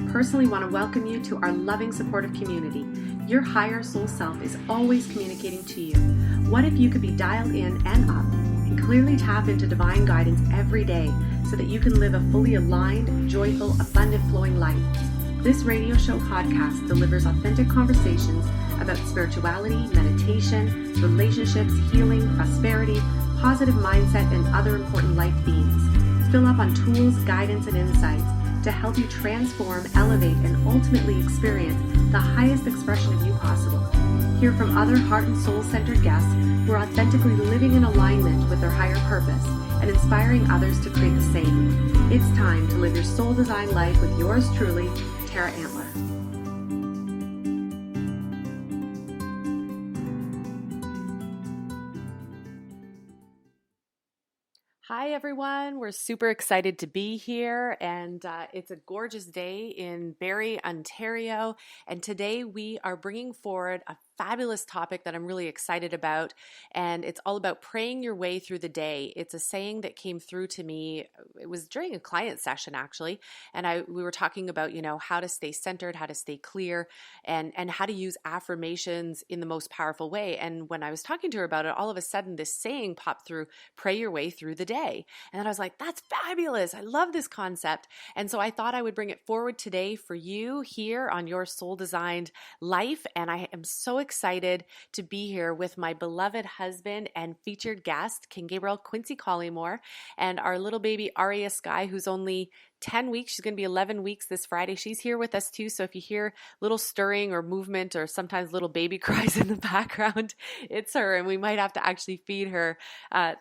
personally want to welcome you to our loving, supportive community. Your higher soul self is always communicating to you. What if you could be dialed in and up and clearly tap into divine guidance every day so that you can live a fully aligned, joyful, abundant, flowing life? This radio show podcast delivers authentic conversations about spirituality, meditation, relationships, healing, prosperity, positive mindset, and other important life themes. Fill up on tools, guidance, and insights to help you transform, elevate, and ultimately experience the highest expression of you possible. Hear from other heart and soul-centered guests who are authentically living in alignment with their higher purpose and inspiring others to create the same. It's time to live your soul-designed life with yours truly, Tara Antler. Hi, everyone. We're super excited to be here, and it's a gorgeous day in Barrie, Ontario. And today we are bringing forward a fabulous topic that I'm really excited about, and it's all about praying your way through the day. It's a saying that came through to me. It was during a client session, actually, and we were talking about, how to stay centered, how to stay clear, and how to use affirmations in the most powerful way. And when I was talking to her about it, all of a sudden this saying popped through: pray your way through the day. And then I was like, that's fabulous. I love this concept. And so I thought I would bring it forward today for you here on Your Soul Designed Life. And I am so excited to be here with my beloved husband and featured guest, King Gabriel Quincy Collymore, and our little baby Aria Sky, who's only 10 weeks. She's going to be 11 weeks this Friday. She's here with us too. So if you hear little stirring or movement or sometimes little baby cries in the background, it's her. And we might have to actually feed her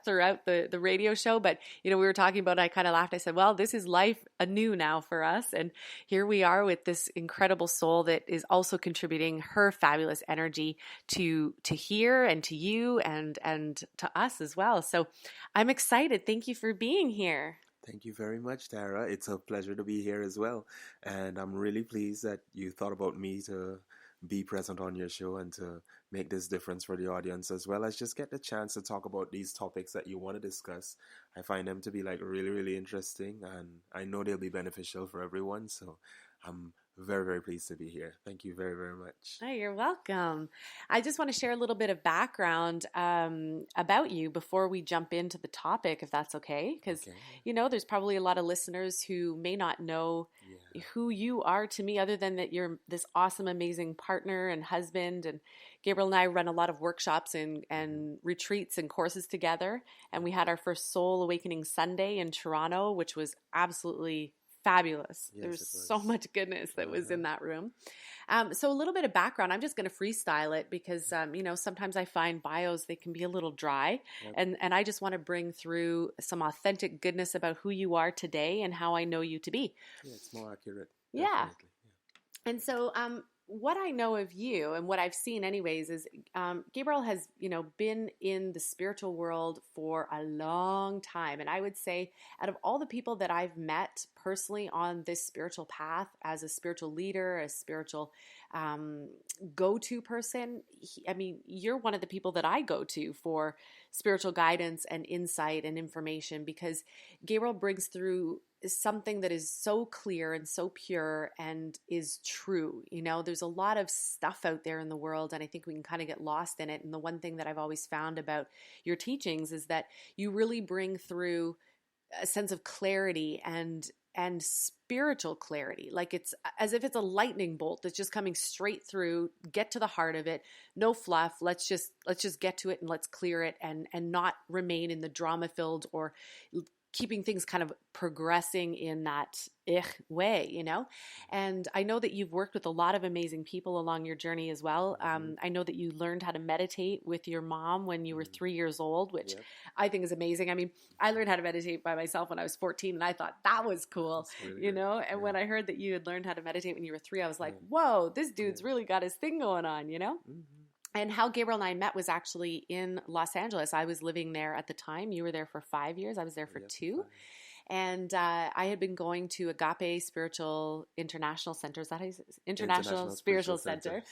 throughout the radio show. But, we were talking about it. I kind of laughed. I said, well, this is life anew now for us. And here we are with this incredible soul that is also contributing her fabulous energy to here and to you and to us as well. So I'm excited. Thank you for being here. Thank you very much, Tara. It's a pleasure to be here as well. And I'm really pleased that you thought about me to be present on your show and to make this difference for the audience, as well as just get the chance to talk about these topics that you want to discuss. I find them to be really, really interesting, and I know they'll be beneficial for everyone. So I'm very, very pleased to be here. Thank you very, very much. Oh, you're welcome. I just want to share a little bit of background about you before we jump into the topic, if that's okay. Because, there's probably a lot of listeners who may not know who you are to me, other than that you're this awesome, amazing partner and husband. And Gabriel and I run a lot of workshops and retreats and courses together. And we had our first Soul Awakening Sunday in Toronto, which was absolutely fabulous. Yes, there was so much goodness that was in that room. So a little bit of background. I'm just going to freestyle it because, sometimes I find bios, they can be a little dry. Yep. And I just want to bring through some authentic goodness about who you are today and how I know you to be. Yeah, it's more accurate. Yeah. And so what I know of you and what I've seen anyways is Gabriel has, been in the spiritual world for a long time. And I would say out of all the people that I've met personally on this spiritual path as a spiritual leader, a spiritual go-to person, you're one of the people that I go to for spiritual guidance and insight and information, because Gabriel brings through something that is so clear and so pure and is true. There's a lot of stuff out there in the world, and I think we can kind of get lost in it. And the one thing that I've always found about your teachings is that you really bring through a sense of clarity and spiritual clarity. Like it's as if it's a lightning bolt that's just coming straight through, get to the heart of it, no fluff. Let's just get to it and let's clear it and not remain in the drama filled or keeping things kind of progressing in that way, And I know that you've worked with a lot of amazing people along your journey as well. I know that you learned how to meditate with your mom when you were 3 years old, which I think is amazing. I learned how to meditate by myself when I was 14, and I thought that was cool, really And when I heard that you had learned how to meditate when you were 3, I was like, whoa, this dude's really got his thing going on, Mm-hmm. And how Gabriel and I met was actually in Los Angeles. I was living there at the time. You were there for 5 years. I was there for 2. And I had been going to Agape Spiritual International Center, is that how you say it? International Spiritual Center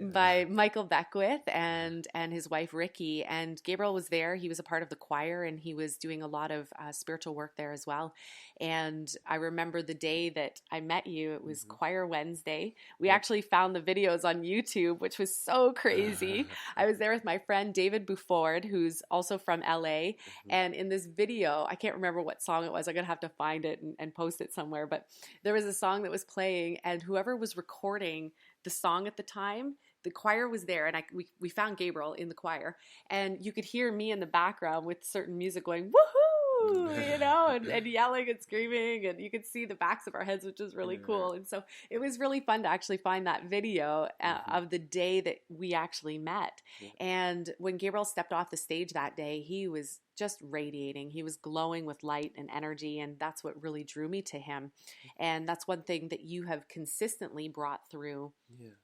by Michael Beckwith and his wife Ricky. And Gabriel was there. He was a part of the choir, and he was doing a lot of spiritual work there as well. And I remember the day that I met you, it was Choir Wednesday. We actually found the videos on YouTube, which was so crazy. I was there with my friend David Buford, who's also from LA. And in this video, I can't remember what song it was. I'm going to have to find it and post it somewhere. But there was a song that was playing, and whoever was recording the song at the time, the choir was there, and we found Gabriel in the choir, and you could hear me in the background with certain music going, woohoo, you know, and yelling and screaming, and you could see the backs of our heads, which was really cool. And so it was really fun to actually find that video of the day that we actually met. And when Gabriel stepped off the stage that day, he was just radiating. He was glowing with light and energy, and that's what really drew me to him. And that's one thing that you have consistently brought through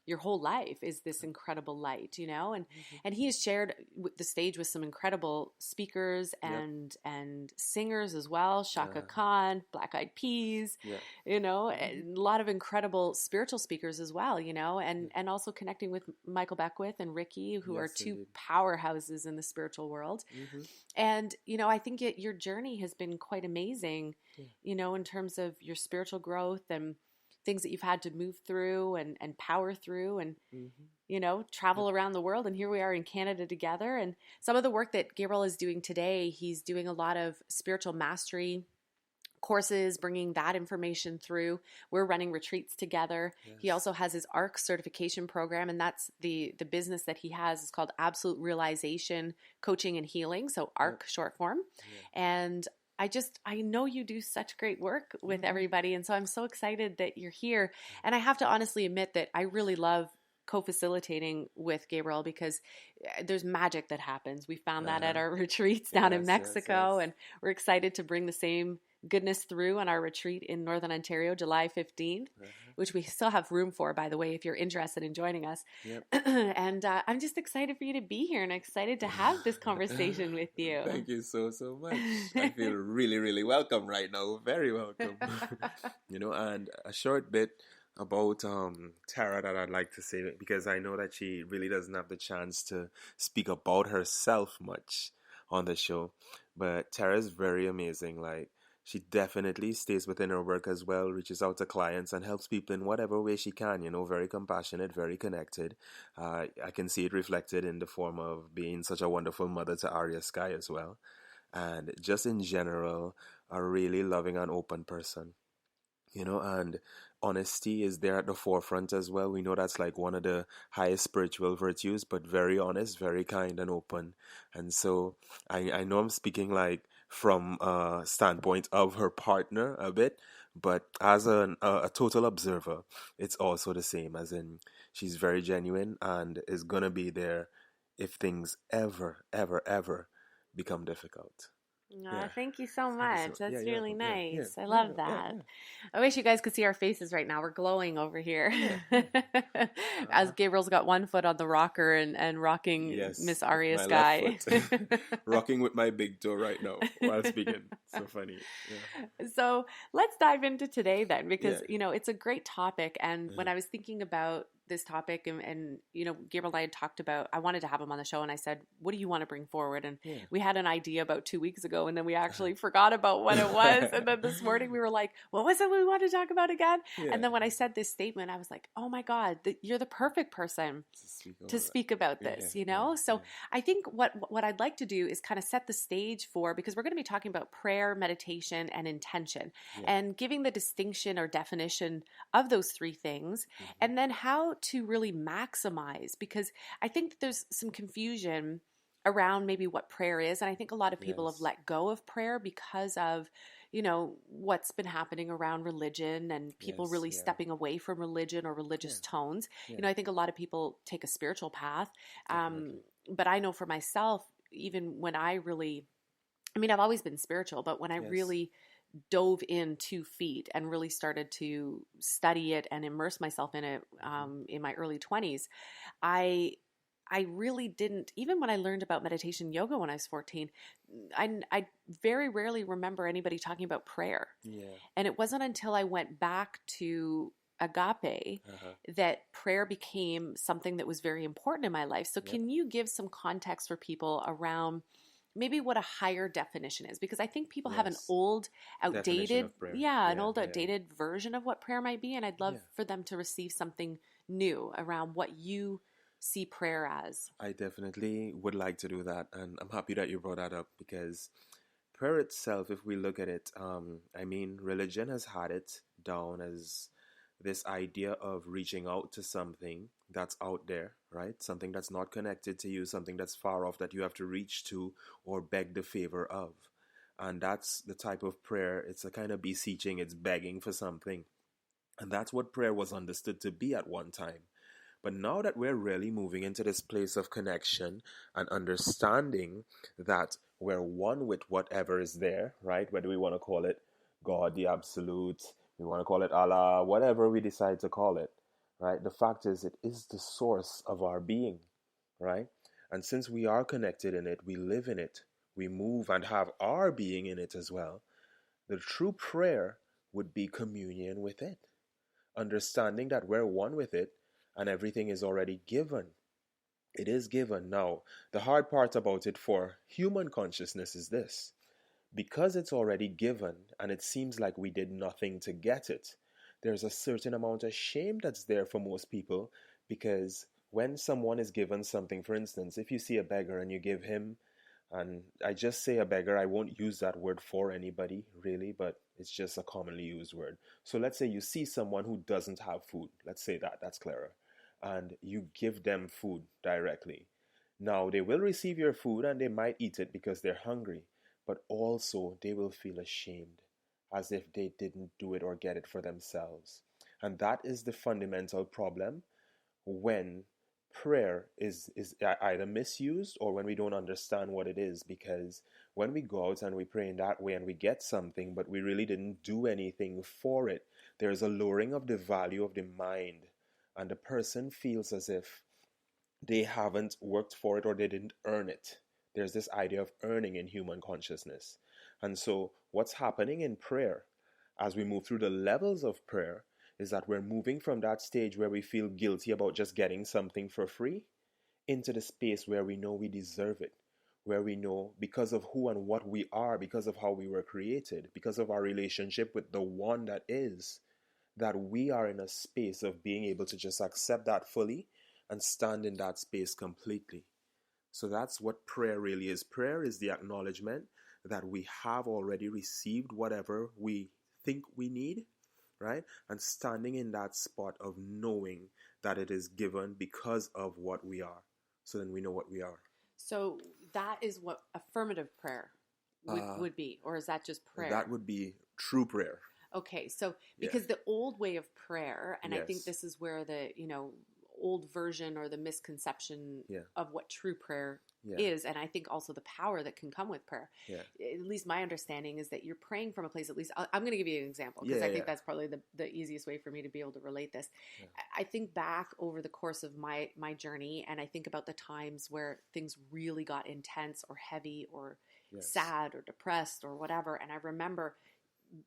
your whole life is this incredible light, you know. And he has shared the stage with some incredible speakers and singers as well. Shaka Khan, Black Eyed Peas, you know, a lot of incredible spiritual speakers as well, you know, and also connecting with Michael Beckwith and Ricky, who are two powerhouses in the spiritual world. And, you know, I think your journey has been quite amazing, you know, in terms of your spiritual growth and things that you've had to move through and power through and, you know, travel around the world. And here we are in Canada together. And some of the work that Gabriel is doing today, he's doing a lot of spiritual mastery courses, bringing that information through. We're running retreats together. He also has his ARC certification program, and that's the business that he has is called Absolute Realization Coaching and Healing, so ARC short form. And I know you do such great work with everybody, and so I'm so excited that you're here. And I have to honestly admit that I really love co-facilitating with Gabriel because there's magic that happens. We found that at our retreats down in Mexico, and we're excited to bring the same goodness through on our retreat in Northern Ontario, July 15th, which we still have room for, by the way, if you're interested in joining us. And I'm just excited for you to be here and excited to have this conversation with you. Thank you so much. I feel really, really welcome right now. Very welcome. You know, and a short bit about Tara that I'd like to say, because I know that she really doesn't have the chance to speak about herself much on the show, but Tara is very amazing. Like, she definitely stays within her work as well, reaches out to clients and helps people in whatever way she can, you know, very compassionate, very connected. I can see it reflected in the form of being such a wonderful mother to Arya Sky as well. And just in general, a really loving and open person, you know, and honesty is there at the forefront as well. We know that's like one of the highest spiritual virtues, but very honest, very kind and open. And so I know I'm speaking like from a standpoint of her partner a bit, but as a total observer, it's also the same, as in she's very genuine and is going to be there if things ever become difficult. Thank you so much. That's really nice. I love that. I wish you guys could see our faces right now. We're glowing over here. As Gabriel's got one foot on the rocker and rocking Miss Arya Sky. Rocking with my big toe right now while speaking. So funny. So let's dive into today then, because, you know, it's a great topic. And when I was thinking about this topic and, you know, Gabriel and I had talked about, I wanted to have him on the show, and I said, what do you want to bring forward? And we had an idea about 2 weeks ago, and then we actually forgot about what it was. And then this morning we were like, what was it we wanted to talk about again? And then when I said this statement, I was like, oh my God, you're the perfect person to speak about this, you know? So I think what I'd like to do is kind of set the stage for, because we're going to be talking about prayer, meditation, and intention, and giving the distinction or definition of those three things, and then how to really maximize, because I think that there's some confusion around maybe what prayer is. And I think a lot of people have let go of prayer because of, you know, what's been happening around religion and people really stepping away from religion or religious tones. You know, I think a lot of people take a spiritual path. But I know for myself, even when I've always been spiritual, but when I really dove in 2 feet and really started to study it and immerse myself in it in my early 20s, I I really didn't, even when I learned about meditation yoga when I was 14, I very rarely remember anybody talking about prayer. Yeah. And it wasn't until I went back to agape Uh-huh. that prayer became something that was very important in my life. So Yep. can you give some context for people around maybe what a higher definition is? Because I think people have an Yes. old, Definition outdated, of prayer. yeah, an Yeah, old, yeah, outdated version of what prayer might be. And I'd love yeah. for them to receive something new around what you see prayer as. I definitely would like to do that, and I'm happy that you brought that up because prayer itself, if we look at it, I mean, religion has had it down as this idea of reaching out to something that's out there, right? Something that's not connected to you, something that's far off that you have to reach to or beg the favor of. And that's the type of prayer. It's a kind of beseeching, it's begging for something. And that's what prayer was understood to be at one time. But now that we're really moving into this place of connection and understanding that we're one with whatever is there, right? Whether we want to call it God, the Absolute, we want to call it Allah, whatever we decide to call it, right? The fact is, it is the source of our being, right? And since we are connected in it, we live in it, we move and have our being in it as well. The true prayer would be communion with it, understanding that we're one with it and everything is already given. It is given. Now, the hard part about it for human consciousness is this: because it's already given and it seems like we did nothing to get it, there's a certain amount of shame that's there for most people, because when someone is given something, for instance, if you see a beggar and you give him, and I just say a beggar, I won't use that word for anybody really, but it's just a commonly used word. So let's say you see someone who doesn't have food. Let's say that, that's clearer. And you give them food directly. Now, they will receive your food and they might eat it because they're hungry, but also they will feel ashamed as if they didn't do it or get it for themselves. And that is the fundamental problem when prayer is either misused or when we don't understand what it is, because when we go out and we pray in that way and we get something but we really didn't do anything for it, there's a lowering of the value of the mind, and the person feels as if they haven't worked for it or they didn't earn it. There's this idea of earning in human consciousness. And so what's happening in prayer as we move through the levels of prayer is that we're moving from that stage where we feel guilty about just getting something for free into the space where we know we deserve it, where we know because of who and what we are, because of how we were created, because of our relationship with the one that is, that we are in a space of being able to just accept that fully and stand in that space completely. So that's what prayer really is. Prayer is the acknowledgement that we have already received whatever we think we need, right? And standing in that spot of knowing that it is given because of what we are. So then we know what we are. So that is what affirmative prayer would be, or is that just prayer? That would be true prayer. Okay, so because the old way of prayer, and I think Yes. this is where the, old version or the misconception of what true prayer is, and I think also the power that can come with prayer. At least my understanding is that you're praying from a place, at least I'm going to give you an example because I think that's probably the easiest way for me to be able to relate this. I think back over the course of my journey, and I think about the times where things really got intense or heavy or sad or depressed or whatever, and I remember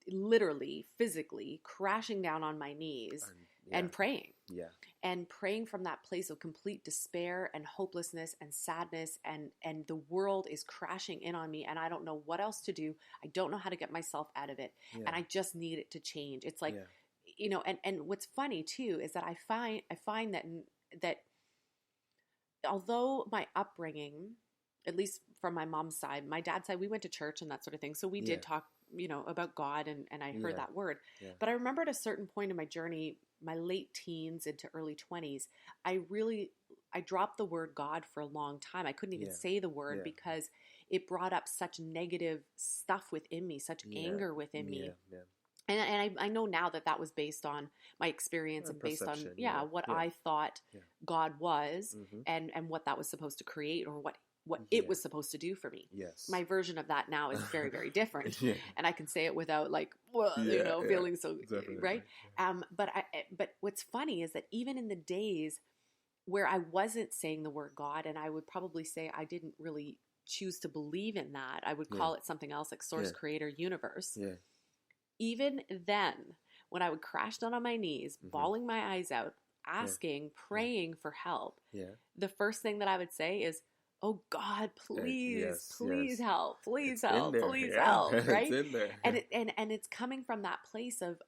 literally, physically crashing down on my knees and praying. And praying from that place of complete despair and hopelessness and sadness, and the world is crashing in on me and I don't know what else to do. I don't know how to get myself out of it. And I just need it to change. It's like, and what's funny too is that I find that although my upbringing, at least from my mom's side, my dad's side, we went to church and that sort of thing. So we did talk, about God, and I heard that word. But I remember at a certain point in my journey, my late teens into early 20s, I dropped the word God for a long time. I couldn't even say the word because it brought up such negative stuff within me, such anger within me. And I know now that was based on my experience and based on what I thought God was, and what that was supposed to create, or what it was supposed to do for me. My version of that now is very, very different. And I can say it without feeling so, right? But what's funny is that even in the days where I wasn't saying the word God, and I would probably say I didn't really choose to believe in that. I would Yeah. call it something else, like source, Yeah. creator, universe. Yeah. Even then, when I would crash down on my knees, Mm-hmm. bawling my eyes out, Yeah. asking, Yeah. praying for help, Yeah. the first thing that I would say is, "Oh God, please, Yes. please Yes. help, please It's in help, there. please Yeah. help," It's right? in there. And it's coming from that place of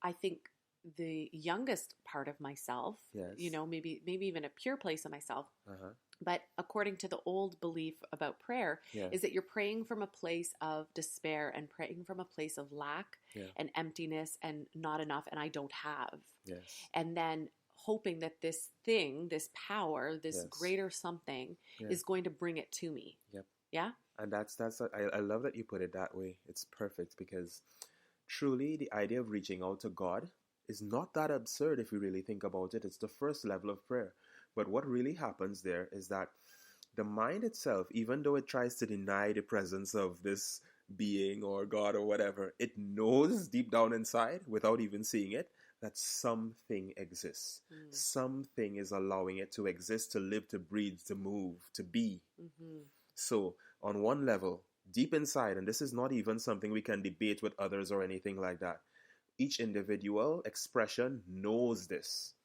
I think the youngest part of myself, Yes. maybe even a pure place of myself. Uh-huh. But according to the old belief about prayer, Yeah. is that you're praying from a place of despair and praying from a place of lack Yeah. and emptiness and not enough and I don't have. Yes. And then hoping that this thing, this power, this Yes. greater something Yeah. is going to bring it to me. Yep. Yeah? And I love that you put it that way. It's perfect because truly the idea of reaching out to God is not that absurd if we really think about it. It's the first level of prayer. But what really happens there is that the mind itself, even though it tries to deny the presence of this being or God or whatever, it knows deep down inside, without even seeing it, that something exists. Mm. Something is allowing it to exist, to live, to breathe, to move, to be. Mm-hmm. So, on one level, deep inside, and this is not even something we can debate with others or anything like that, each individual expression knows this.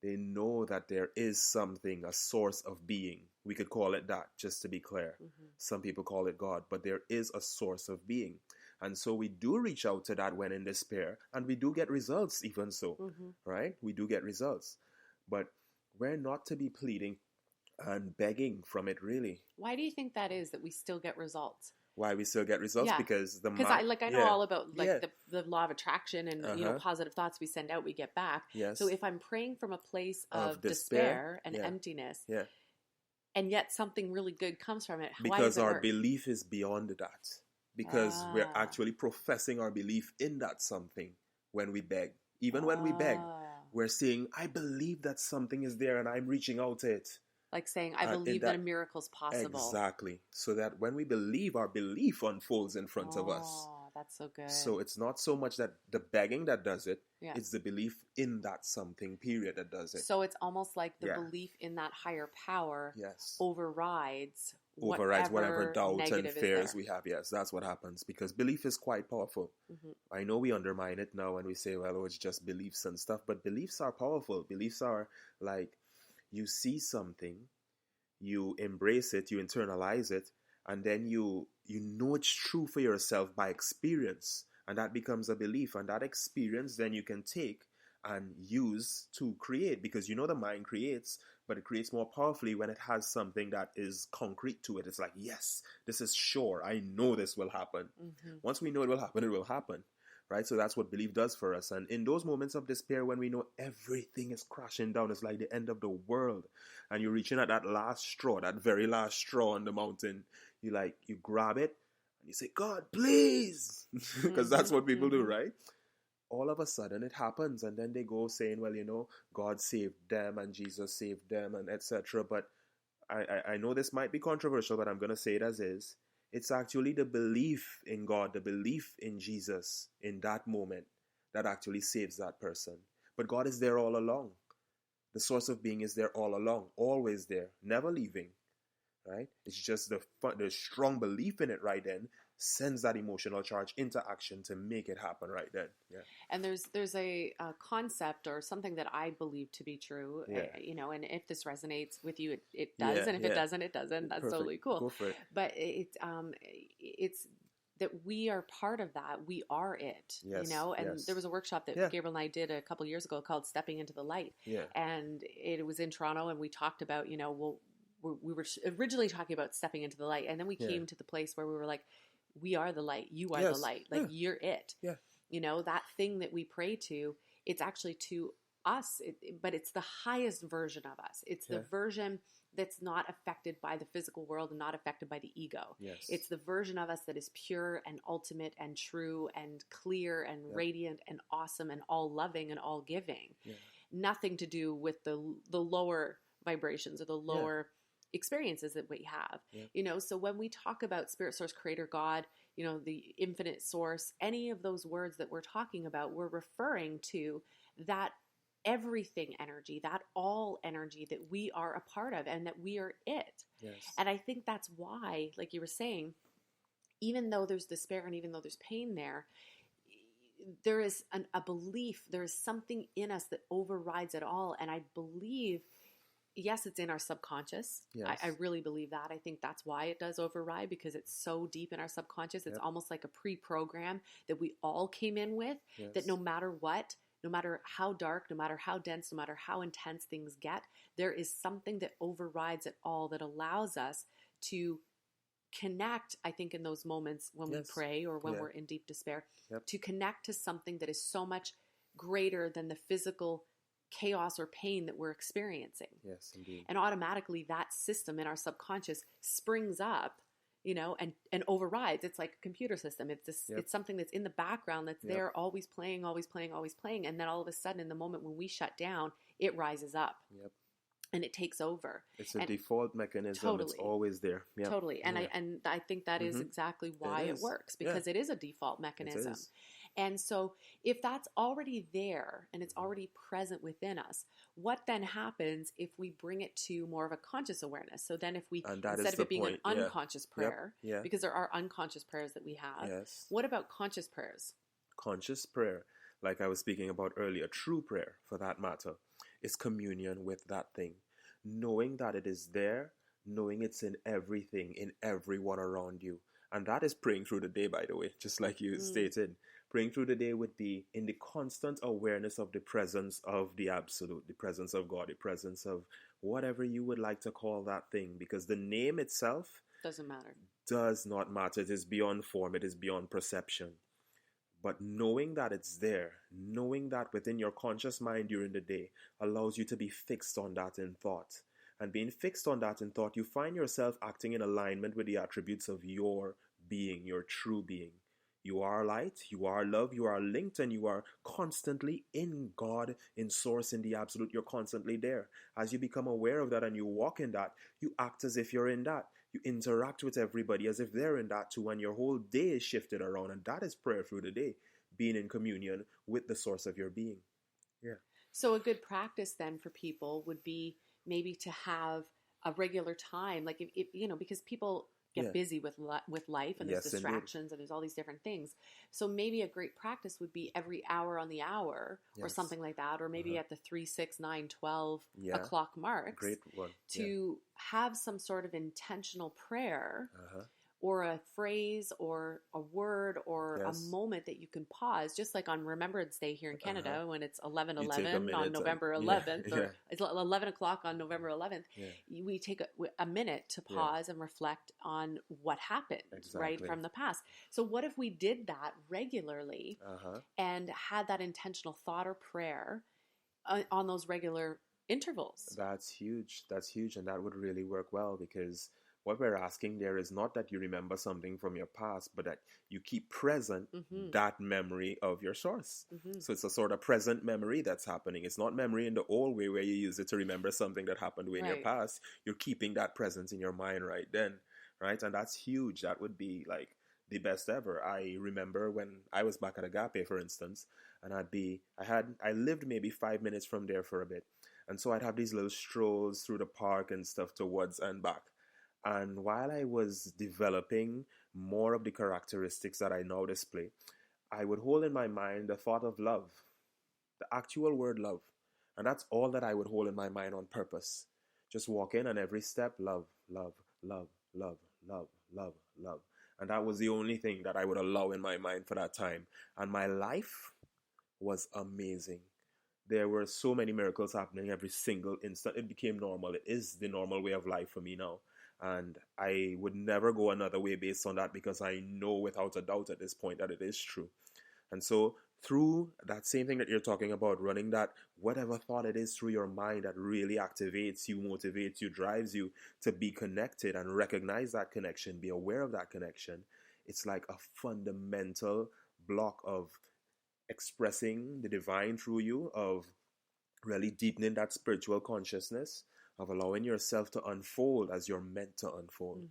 They know that there is something, a source of being. We could call it that, just to be clear. Mm-hmm. Some people call it God, but there is a source of being. And so we do reach out to that when in despair, and we do get results even so, Mm-hmm. right? We do get results. But we're not to be pleading and begging from it, really. Why do you think that is, that we still get results? Why we still get results? Yeah. Because I know all about Yeah. the law of attraction and Uh-huh. positive thoughts we send out, we get back. Yes. So if I'm praying from a place Of of despair, despair and yeah. emptiness, Yeah. and yet something really good comes from it, why Because does it our work? belief is beyond that. Because we're Ah. actually professing our belief in that something when we beg. Even when we beg, we're saying, I believe that something is there and I'm reaching out to it. Like saying, I believe that a miracle is possible. Exactly. So that when we believe, our belief unfolds in front of us. Oh, that's so good. So it's not so much that the begging that does it, Yeah. it's the belief in that something, period, that does it. So it's almost like the Yeah. belief in that higher power Yes. overrides whatever doubt and negative is fears there. we have. Yes, that's what happens because belief is quite powerful. Mhm. I know we undermine it now and we say, well, it's just beliefs and stuff, but beliefs are powerful. Beliefs are like you see something, you embrace it, you internalize it, and then you know it's true for yourself by experience, and that becomes a belief, and that experience then you can take and use to create, because the mind creates, but it creates more powerfully when it has something that is concrete to it. It's like, yes, this is sure, I know this will happen. Mhm. Once we know it will happen, right? So that's what belief does for us. And in those moments of despair, when we know everything is crashing down, it's like the end of the world, and you're reaching at that last straw, that very last straw on the mountain, you grab it and you say, God, please, because that's what people do, right? All of a sudden it happens, and then they go saying, well, God saved them and Jesus saved them and etc. But I know this might be controversial, but I'm going to say it as is. It's actually the belief in God, the belief in Jesus in that moment that actually saves that person. But God is there all along. The source of being is there all along, always there, never leaving, right? It's just the strong belief in it right then sends that emotional charge into action to make it happen right then. Yeah. And there's a concept or something that I believe to be true, Yeah. and if this resonates with you, it does, Yeah, and if yeah. it doesn't, it doesn't. That's Perfect. totally cool. Go for it. But it's that we are part of that. We are it, Yes, and yes. there was a workshop that Yeah. Gabriel and I did a couple years ago called Stepping into the Light. Yeah. And it was in Toronto, and we talked about, we were originally talking about stepping into the light, and then we Yeah. came to the place where we were like, we are the light, you are the Yes. light, like Yeah. you're it. Yeah. That thing that we pray to, it's actually to us, but it's the highest version of us. It's the Yeah. version that's not affected by the physical world and not affected by the ego. Yes. It's the version of us that is pure and ultimate and true and clear and Yep. radiant and awesome and all loving and all giving. Yeah. Nothing to do with the lower vibrations or the lower experiences that we have. Yeah. So when we talk about spirit, source, creator, God, the infinite source, any of those words that we're talking about, we're referring to that everything energy, that all energy, that we are a part of and that we are it. Yes. And I think that's why, like you were saying, even though there's despair and even though there's pain there is a belief, there is something in us that overrides it all. And I believe, yes, it's in our subconscious. Yes. I really believe that. I think that's why it does override, because it's so deep in our subconscious. It's almost like a pre-program that we all came in with, that no matter what, no matter how dark, no matter how dense, no matter how intense things get, there is something that overrides it all, that allows us to connect, I think, in those moments when we pray or when we're in deep despair, to connect to something that is so much greater than the physical chaos or pain that we're experiencing. Yes, indeed. And automatically that system in our subconscious springs up, and overrides. It's like a computer system. It's this, it's something that's in the background that's there, always playing, always playing, always playing. And then all of a sudden, in the moment when we shut down, it rises up. And it takes over. It's a default mechanism. Totally. It's always there. Totally. And I think that is exactly why it works, because it is a default mechanism. And so if that's already there and it's already present within us, what then happens if we bring it to more of a conscious awareness? So then if we, instead of it being an unconscious prayer, because there are unconscious prayers that we have, what about conscious prayers? Conscious prayer, like I was speaking about earlier, true prayer for that matter, is communion with that thing. Knowing that it is there, knowing it's in everything, in everyone around you. And that is praying through the day, by the way, just like you stated. Praying through the day would be in the constant awareness of the presence of the absolute, the presence of God, the presence of whatever you would like to call that thing. Because the name itself doesn't matter. Does not matter. It is beyond form. It is beyond perception. But knowing that it's there, knowing that within your conscious mind during the day allows you to be fixed on that in thought. And being fixed on that in thought, you find yourself acting in alignment with the attributes of your being, your true being. You are light, you are love, you are linked, and you are constantly in God, in source, in the absolute. You're constantly there. As you become aware of that and you walk in that, you act as if you're in that. You interact with everybody as if they're in that too, and your whole day is shifted around. And that is prayer through the day, being in communion with the source of your being. Yeah. So a good practice then for people would be maybe to have a regular time, like if because people get busy with life, and there's distractions, and there's all these different things. So maybe a great practice would be every hour on the hour or something like that, or maybe at the 3, 6, 9, 12 o'clock marks, great one. To have some sort of intentional prayer or a phrase or a word or a moment that you can pause, just like on Remembrance Day here in Canada when it's 11/11 on November 11th, or it's 11 o'clock on November 11th. We take a minute to pause and reflect on what happened, right, from the past. So what if we did that regularly and had that intentional thought or prayer on those regular intervals? That's huge. That's huge. And that would really work well, because what we're asking there is not that you remember something from your past, but that you keep present that memory of your source. So it's a sort of present memory that's happening. It's not memory in the old way where you use it to remember something that happened in your past. You're keeping that presence in your mind right then, right? And that's huge. That would be like the best ever. I remember when I was back at Agape, for instance, and I lived maybe 5 minutes from there for a bit. And so I'd have these little strolls through the park and stuff towards and back. And while I was developing more of the characteristics that I now display, I would hold in my mind the thought of love, the actual word love. And that's all that I would hold in my mind on purpose. Just walk in, and every step, love, love, love, love, love, love, love. And that was the only thing that I would allow in my mind for that time. And my life was amazing. There were so many miracles happening every single instant. It became normal. It is the normal way of life for me now. And I would never go another way based on that, because I know without a doubt at this point that it is true. And so through that same thing that you're talking about, running that whatever thought it is through your mind that really activates you, motivates you, drives you to be connected and recognize that connection, be aware of that connection. It's like a fundamental block of expressing the divine through you, of really deepening that spiritual consciousness, of allowing yourself to unfold as you're meant to unfold.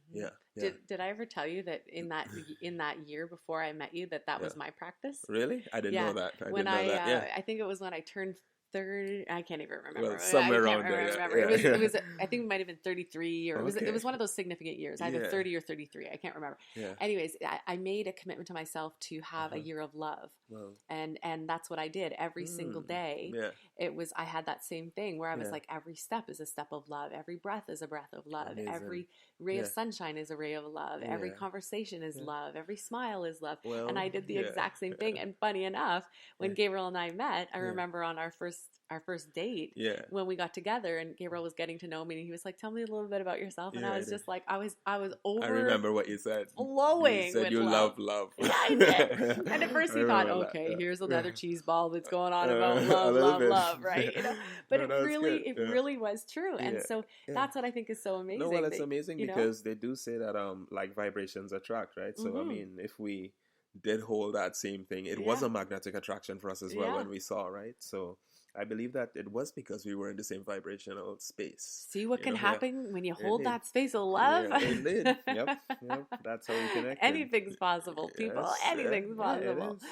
Did I ever tell you that in that year before I met you that was my practice? Really? I didn't know that. I think it was when I turned 30, I can't even remember. Well, somewhere I can't around there. remember. Yeah. It was, I think it might have been 33, or Okay. it was one of those significant years, either Yeah. 30 or 33. I can't remember. Yeah. Anyways, I made a commitment to myself to have a year of love. Well. And that's what I did every single day. Yeah. I had that same thing where I was Yeah. like, every step is a step of love. Every breath is a breath of love. Amazing. Every ray of Yeah. sunshine is a ray of love. Yeah. Every conversation is love. Every smile is love. Well, and I did the yeah. exact same thing. And funny enough, when Gabriel and I met, I remember on our first date, when we got together and Gabriel was getting to know me and he was like, tell me a little bit about yourself. And I was just like, I was over. I remember what you said. Flowing. You said with you love. Love. Yeah, I did. And at first he thought, okay, here's another cheese ball that's going on about love, right? You know, but it really was true. And so that's what I think is so amazing. No, well, it's amazing because they do say that like vibrations attract, right? So I mean, if we did hold that same thing, it was a magnetic attraction for us as well when we saw, right? So I believe that it was because we were in the same vibrational space. See what can happen when you hold that space of love? Yeah, indeed. Yep. That's how we connect. Anything's possible, people. Yes, Anything's possible. Yeah,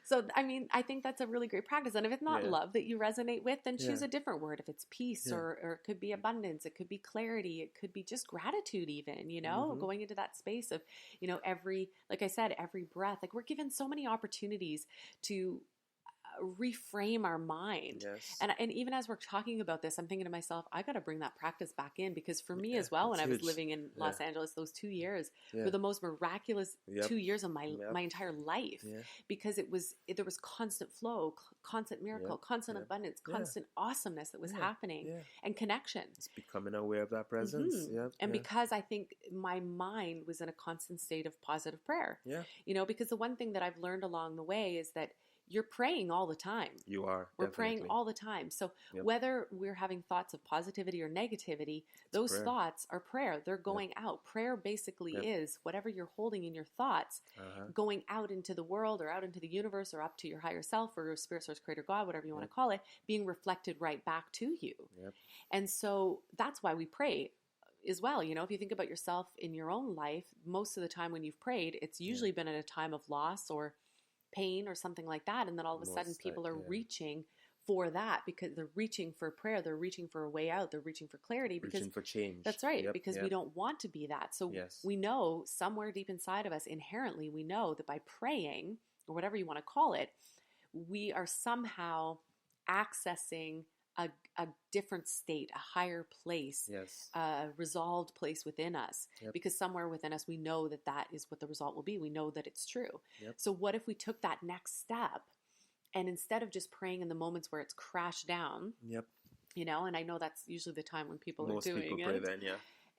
so, I mean, I think that's a really great practice. And if it's not love that you resonate with, then choose a different word. If it's peace or it could be abundance, it could be clarity, it could be just gratitude even, going into that space of, like I said, every breath. Like we're given so many opportunities to reframe our mind. Yes. And even as we're talking about this, I'm thinking to myself, I got to bring that practice back in because for me as well, when I was living in Los Angeles, those 2 years were the most miraculous 2 years of my entire life because there was constant flow, constant miracle, constant abundance, constant awesomeness that was happening and connection. It's becoming aware of that presence. And because I think my mind was in a constant state of positive prayer. Because the one thing that I've learned along the way is that you're praying all the time. You are. We're praying all the time. So whether we're having thoughts of positivity or negativity, those thoughts are prayer. They're going out. Prayer basically is whatever you're holding in your thoughts going out into the world or out into the universe or up to your higher self or spirit source creator God, whatever you want to call it, being reflected right back to you. And so that's why we pray as well. If you think about yourself in your own life, most of the time when you've prayed, it's usually been at a time of loss or pain or something like that, and then all of a sudden people are reaching for that because they're reaching for prayer, they're reaching for a way out, they're reaching for clarity, because reaching for change. That's right. Because we don't want to be that. So we know somewhere deep inside of us, inherently, we know that by praying or whatever you want to call it, we are somehow accessing a different state, a higher place, a resolved place within us, because somewhere within us, we know that is what the result will be. We know that it's true. So what if we took that next step and instead of just praying in the moments where it's crashed down, and I know that's usually the time when people are doing it. Most people pray then,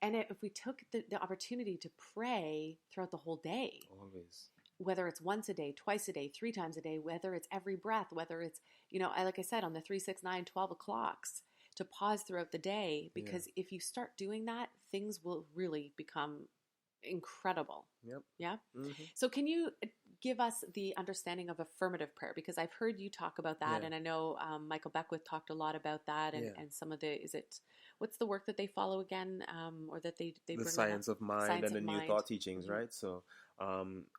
And if we took the opportunity to pray throughout the whole day, always, whether it's once a day, twice a day, 3 times a day, whether it's every breath, whether it's, like I said, on the 3, 6, 9, 12 o'clocks, to pause throughout the day, because if you start doing that, things will really become incredible. Yeah. So can you give us the understanding of affirmative prayer? Because I've heard you talk about that, and I know Michael Beckwith talked a lot about that, and some of what's the work that they follow again, or that they bring the science of mind and the new thought teachings, right? So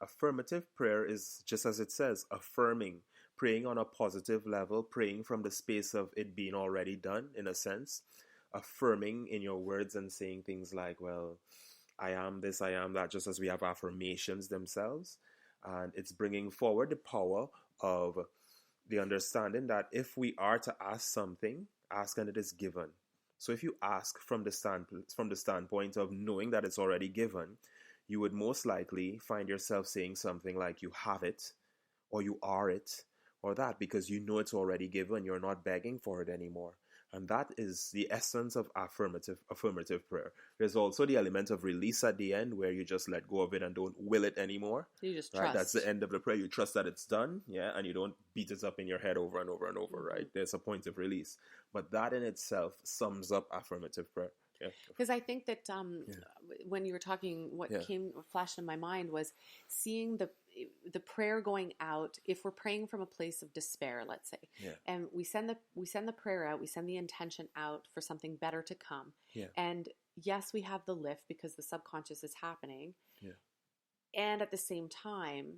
affirmative prayer is just as it says, affirming, praying on a positive level, praying from the space of it being already done, in a sense, affirming in your words and saying things like, well, I am this, I am that, just as we have affirmations themselves. And it's bringing forward the power of the understanding that if we are to ask something, ask and it is given. So if you ask from the standpoint of knowing that it's already given, you would most likely find yourself saying something like you have it, or you are it, or that, because you know it's already given. You're not begging for it anymore. And that is the essence of affirmative prayer. There's also the element of release at the end, where you just let go of it and don't will it anymore. You just right? trust. That's the end of the prayer. You trust that it's done, and you don't beat it up in your head over and over and over, right? There's a point of release. But that in itself sums up affirmative prayer. Because I think that when you were talking, what flashed in my mind was seeing the prayer going out. If we're praying from a place of despair, let's say, and we send the prayer out, we send the intention out for something better to come. And yes, we have the lift because the subconscious is happening. And at the same time,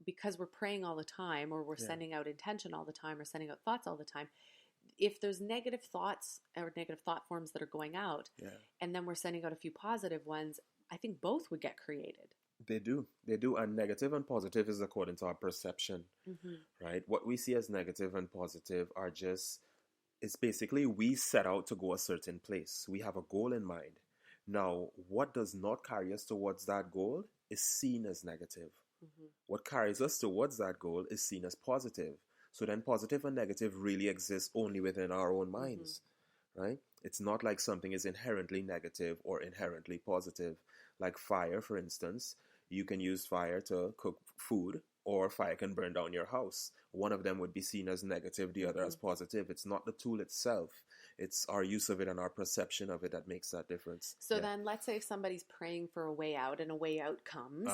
because we're praying all the time, or we're sending out intention all the time, or sending out thoughts all the time, if there's negative thoughts or negative thought forms that are going out, Yeah. and then we're sending out a few positive ones, I think both would get created. They do. They do. And negative and positive is according to our perception, right? What we see as negative and positive are just, it's basically we set out to go a certain place. We have a goal in mind. Now, what does not carry us towards that goal is seen as negative. What carries us towards that goal is seen as positive. So then positive and negative really exist only within our own minds, right? It's not like something is inherently negative or inherently positive. Like fire, for instance, you can use fire to cook food, or fire can burn down your house. One of them would be seen as negative, the other as positive. It's not the tool itself. It's our use of it and our perception of it that makes that difference. So then let's say if somebody's praying for a way out and a way out comes,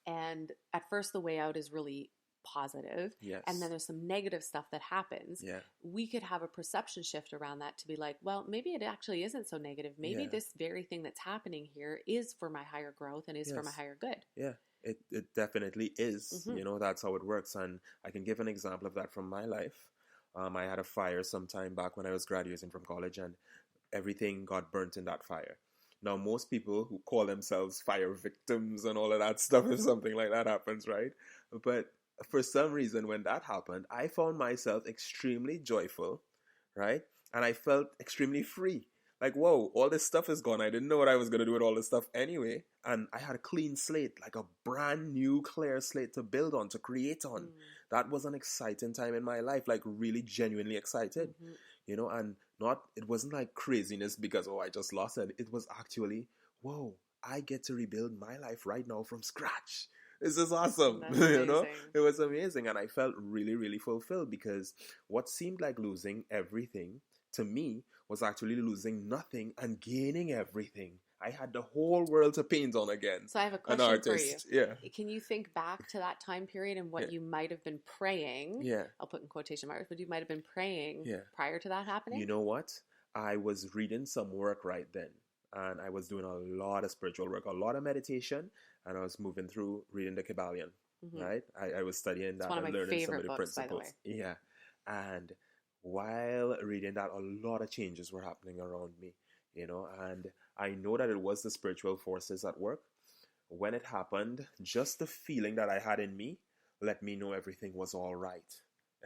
and at first the way out is really positive, and then there's some negative stuff that happens, we could have a perception shift around that to be like, well, maybe it actually isn't so negative. Maybe this very thing that's happening here is for my higher growth and is for my higher good. Yeah, it definitely is. You know, that's how it works. And I can give an example of that from my life. I had a fire some time back when I was graduating from college, and everything got burnt in that fire. Now, most people who call themselves fire victims and all of that stuff, if something like that happens, right? But for some reason, when that happened, I found myself extremely joyful, right? And I felt extremely free. Like, whoa, all this stuff is gone. I didn't know what I was going to do with all this stuff anyway. And I had a clean slate, like a brand new clear slate to build on, to create on. That was an exciting time in my life, like really genuinely excited, you know, and it wasn't like craziness because, oh, I just lost it. It was actually, whoa, I get to rebuild my life right now from scratch. This is awesome. You know, it was amazing. And I felt really, really fulfilled, because what seemed like losing everything to me was actually losing nothing and gaining everything. I had the whole world to paint on again. So I have a question an artist. for you. Yeah. Can you think back to that time period and what you might have been praying? Yeah. I'll put in quotation marks, but you might have been praying prior to that happening? You know what? I was reading some work right then. And I was doing a lot of spiritual work, a lot of meditation, and I was moving through reading the Kabbalion, right? I was studying that and learning some of the books, principles. By the way. Yeah. And while reading that, a lot of changes were happening around me, you know, and I know that it was the spiritual forces at work. When it happened, just the feeling that I had in me let me know everything was all right.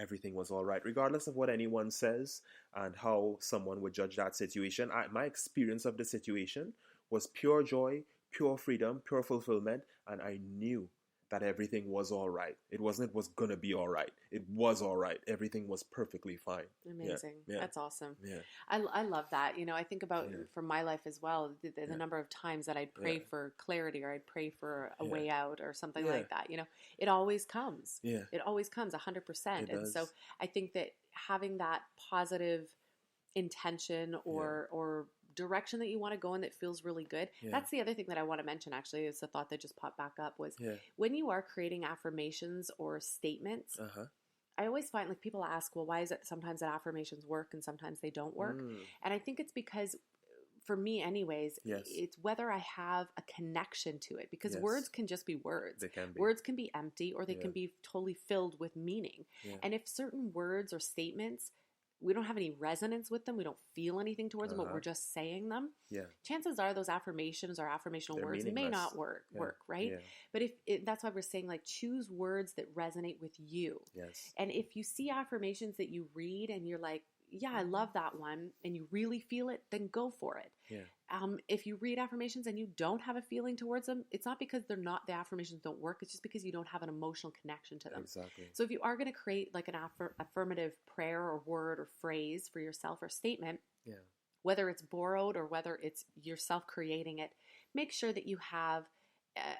Everything was all right, regardless of what anyone says and how someone would judge that situation. My experience of the situation was pure joy, pure freedom, pure fulfillment, and I knew that everything was all right. It wasn't it was going to be all right. It was all right. Everything was perfectly fine. Amazing. Yeah. That's awesome. Yeah. I love that. You know, I think about from my life as well, the number of times that I'd pray for clarity, or I'd pray for a way out or something like that. You know, it always comes. Yeah. It always comes 100%. And does. so I think that having that positive intention or direction that you want to go in that feels really good. That's the other thing that I want to mention, actually. It's a thought that just popped back up, was when you are creating affirmations or statements, I always find, like, people ask, well, why is it sometimes that affirmations work and sometimes they don't work? And I think it's because, for me anyways, it's whether I have a connection to it, because words can just be words. They can be. Words can be empty, or they can be totally filled with meaning. And if certain words or statements, we don't have any resonance with them, we don't feel anything towards them, but we're just saying them, chances are those affirmations or affirmational words may not work, right? But if that's why we're saying, like, choose words that resonate with you. And if you see affirmations that you read and you're like, yeah, I love that one, and you really feel it, then go for it. If you read affirmations and you don't have a feeling towards them, it's not because the affirmations don't work. It's just because you don't have an emotional connection to them. Exactly. So if you are going to create like an affirmative prayer or word or phrase for yourself or statement, whether it's borrowed or whether it's yourself creating it, make sure that you have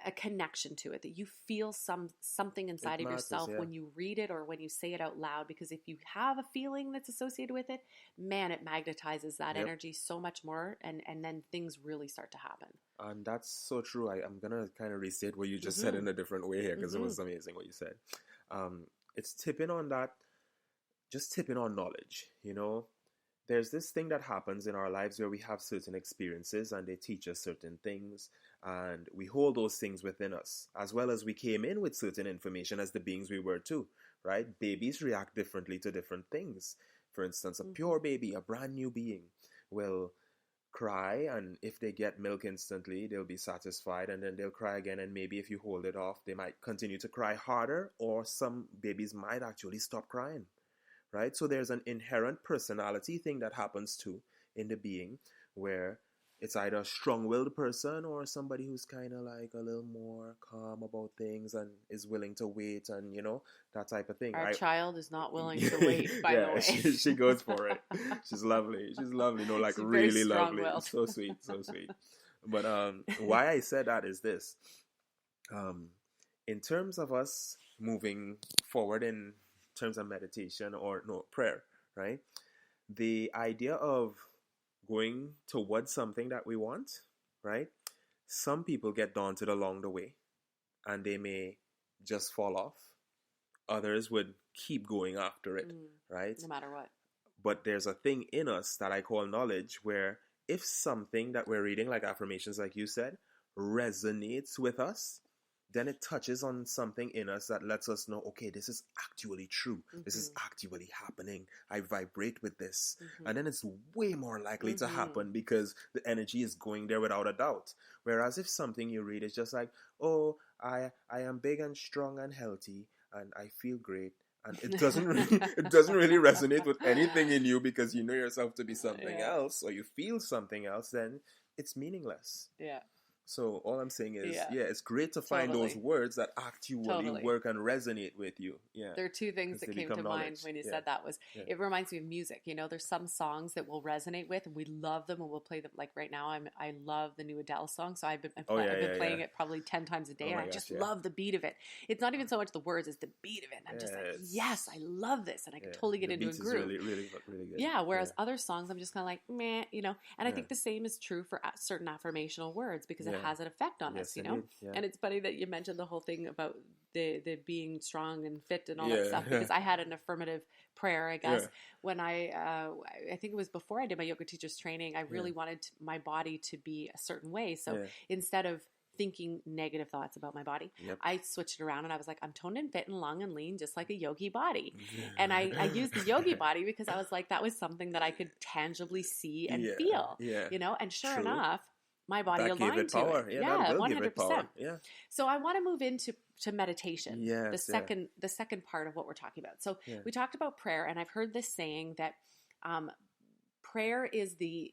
a connection to it, that you feel something inside of yourself when you read it or when you say it out loud. Because if you have a feeling that's associated with it, man, it magnetizes that energy so much more, and then things really start to happen. And that's so true. I'm going to kind of restate what you just said in a different way here, because it was amazing what you said. It's tipping on that, just tipping on knowledge, you know. There's this thing that happens in our lives where we have certain experiences and they teach us certain things, and we hold those things within us, as well as we came in with certain information as the beings we were too, right? Babies react differently to different things. For instance, a Mm-hmm. pure baby, a brand new being, will cry, and if they get milk instantly, they'll be satisfied, and then they'll cry again, and maybe if you hold it off, they might continue to cry harder, or some babies might actually stop crying, right? So there's an inherent personality thing that happens too in the being, where it's either a strong-willed person or somebody who's kind of like a little more calm about things and is willing to wait, and that type of thing. Our I child is not willing to wait, by the Yeah, way. she goes for it. She's lovely. She's lovely. No, like She's very really lovely. strong-willed. So sweet, so sweet. But why I said that is this. Um, in terms of us moving forward in terms of meditation, or no, prayer, right? The idea of going towards something that we want, right? Some people get daunted along the way, and they may just fall off. Others would keep going after it, right? No matter what. But there's a thing in us that I call knowledge, where if something that we're reading, like affirmations, like you said, resonates with us, then it touches on something in us that lets us know, okay, this is actually true. This is actually happening. I vibrate with this. And then it's way more likely to happen, because the energy is going there without a doubt. Whereas if something you read is just like, oh, I am big and strong and healthy, and I feel great, and it doesn't really resonate with anything in you, because you know yourself to be something else, or you feel something else, then it's meaningless. Yeah. So all I'm saying is, it's great to find those words that actually work and resonate with you. Yeah. There are two things that came to mind when you said that. It reminds me of music. There's some songs that we'll resonate with, and we love them, and we'll play them. Like right now, I love the new Adele song, so I've been playing it probably 10 times a day, and I just love the beat of it. It's not even so much the words; it's the beat of it. And I'm just like, yes, I love this, and I can totally get into a groove. Really, really, really good. Yeah. Whereas other songs, I'm just kind of like, meh, And I think the same is true for certain affirmational words, because it has an effect on us. And it's funny that you mentioned the whole thing about the being strong and fit and all that stuff, because I had an affirmative prayer, I guess, when I think it was before I did my yoga teacher's training. I really wanted my body to be a certain way, so instead of thinking negative thoughts about my body, I switched it around, and I was like, I'm toned and fit and long and lean, just like a yogi body. And I used the yogi body because I was like, that was something that I could tangibly see and feel, and sure enough, my body that aligned to power. it. Yeah, 100%. Yeah. So I want to move into meditation. Yes, the second part of what we're talking about. So we talked about prayer, and I've heard this saying that prayer is the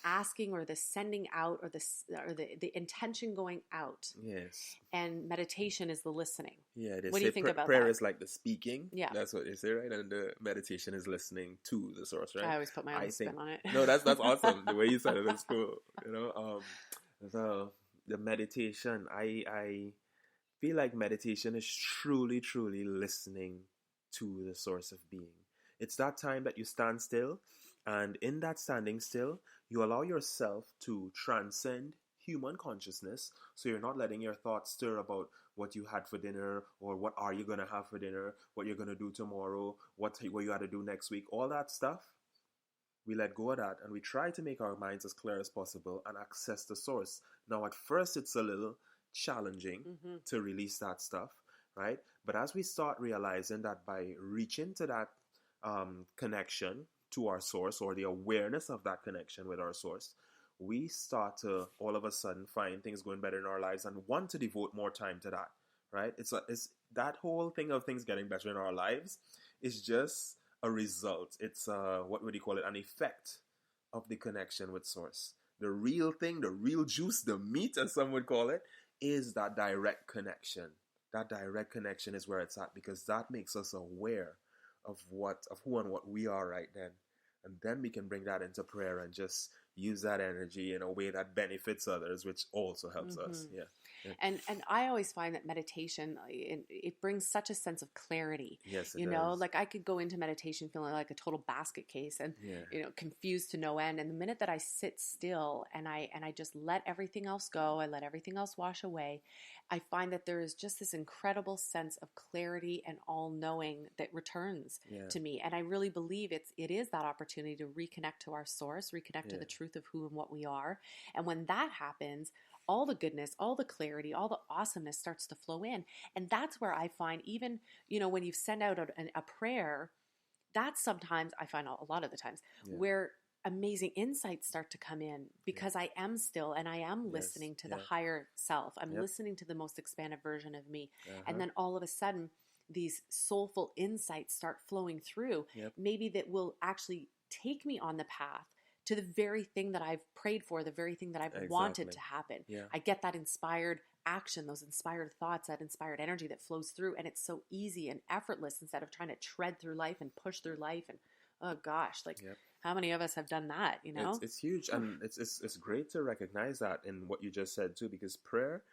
asking, or the sending out, or the intention going out. Yes. And meditation is the listening. Yeah. What do you think about prayer that? Is like the speaking. Yeah. That's what they say, right? And the meditation is listening to the source, right? I always put my own spin on it. No, that's awesome. The way you said it is cool. The meditation, I feel like meditation is truly, truly listening to the source of being. It's that time that you stand still, and in that standing still, you allow yourself to transcend human consciousness. So you're not letting your thoughts stir about what you had for dinner, or what are you going to have for dinner, what you're going to do tomorrow, what you got to do next week, all that stuff. We let go of that, and we try to make our minds as clear as possible and access the source. Now, at first, it's a little challenging to release that stuff, right? But as we start realizing that by reaching to that connection to our source, or the awareness of that connection with our source, we start to all of a sudden find things going better in our lives and want to devote more time to that, right? It's that whole thing of things getting better in our lives is just a result. It's what would you call it? An effect of the connection with source. The real thing, the real juice, the meat, as some would call it, is that direct connection. That direct connection is where it's at, because that makes us aware of who and what we are right then. And then we can bring that into prayer and just use that energy in a way that benefits others, which also helps us. Yeah. And I always find that meditation, it brings such a sense of clarity. Yes, it does. Like I could go into meditation feeling like a total basket case and confused to no end. And the minute that I sit still and I just let everything else go, I let everything else wash away, I find that there is just this incredible sense of clarity and all-knowing that returns to me. And I really believe it is that opportunity to reconnect to our source, reconnect to the truth of who and what we are. And when that happens, all the goodness, all the clarity, all the awesomeness starts to flow in. And that's where I find, even, when you send out a prayer, that's sometimes, I find a lot of the times, Yeah. where amazing insights start to come in, because I am still and I am Yes. listening to the Yeah. higher self. I'm Yep. listening to the most expanded version of me. And Uh-huh. then all of a sudden, these soulful insights start flowing through, Yep. maybe that will actually take me on the path to the very thing that I've prayed for, the very thing that I've wanted Exactly. to happen. Yeah. I get that inspired action, those inspired thoughts, that inspired energy that flows through, and it's so easy and effortless instead of trying to tread through life and push through life. And oh gosh, like Yep. how many of us have done that, you know? It's huge, and it's great to recognize that in what you just said too, because prayer,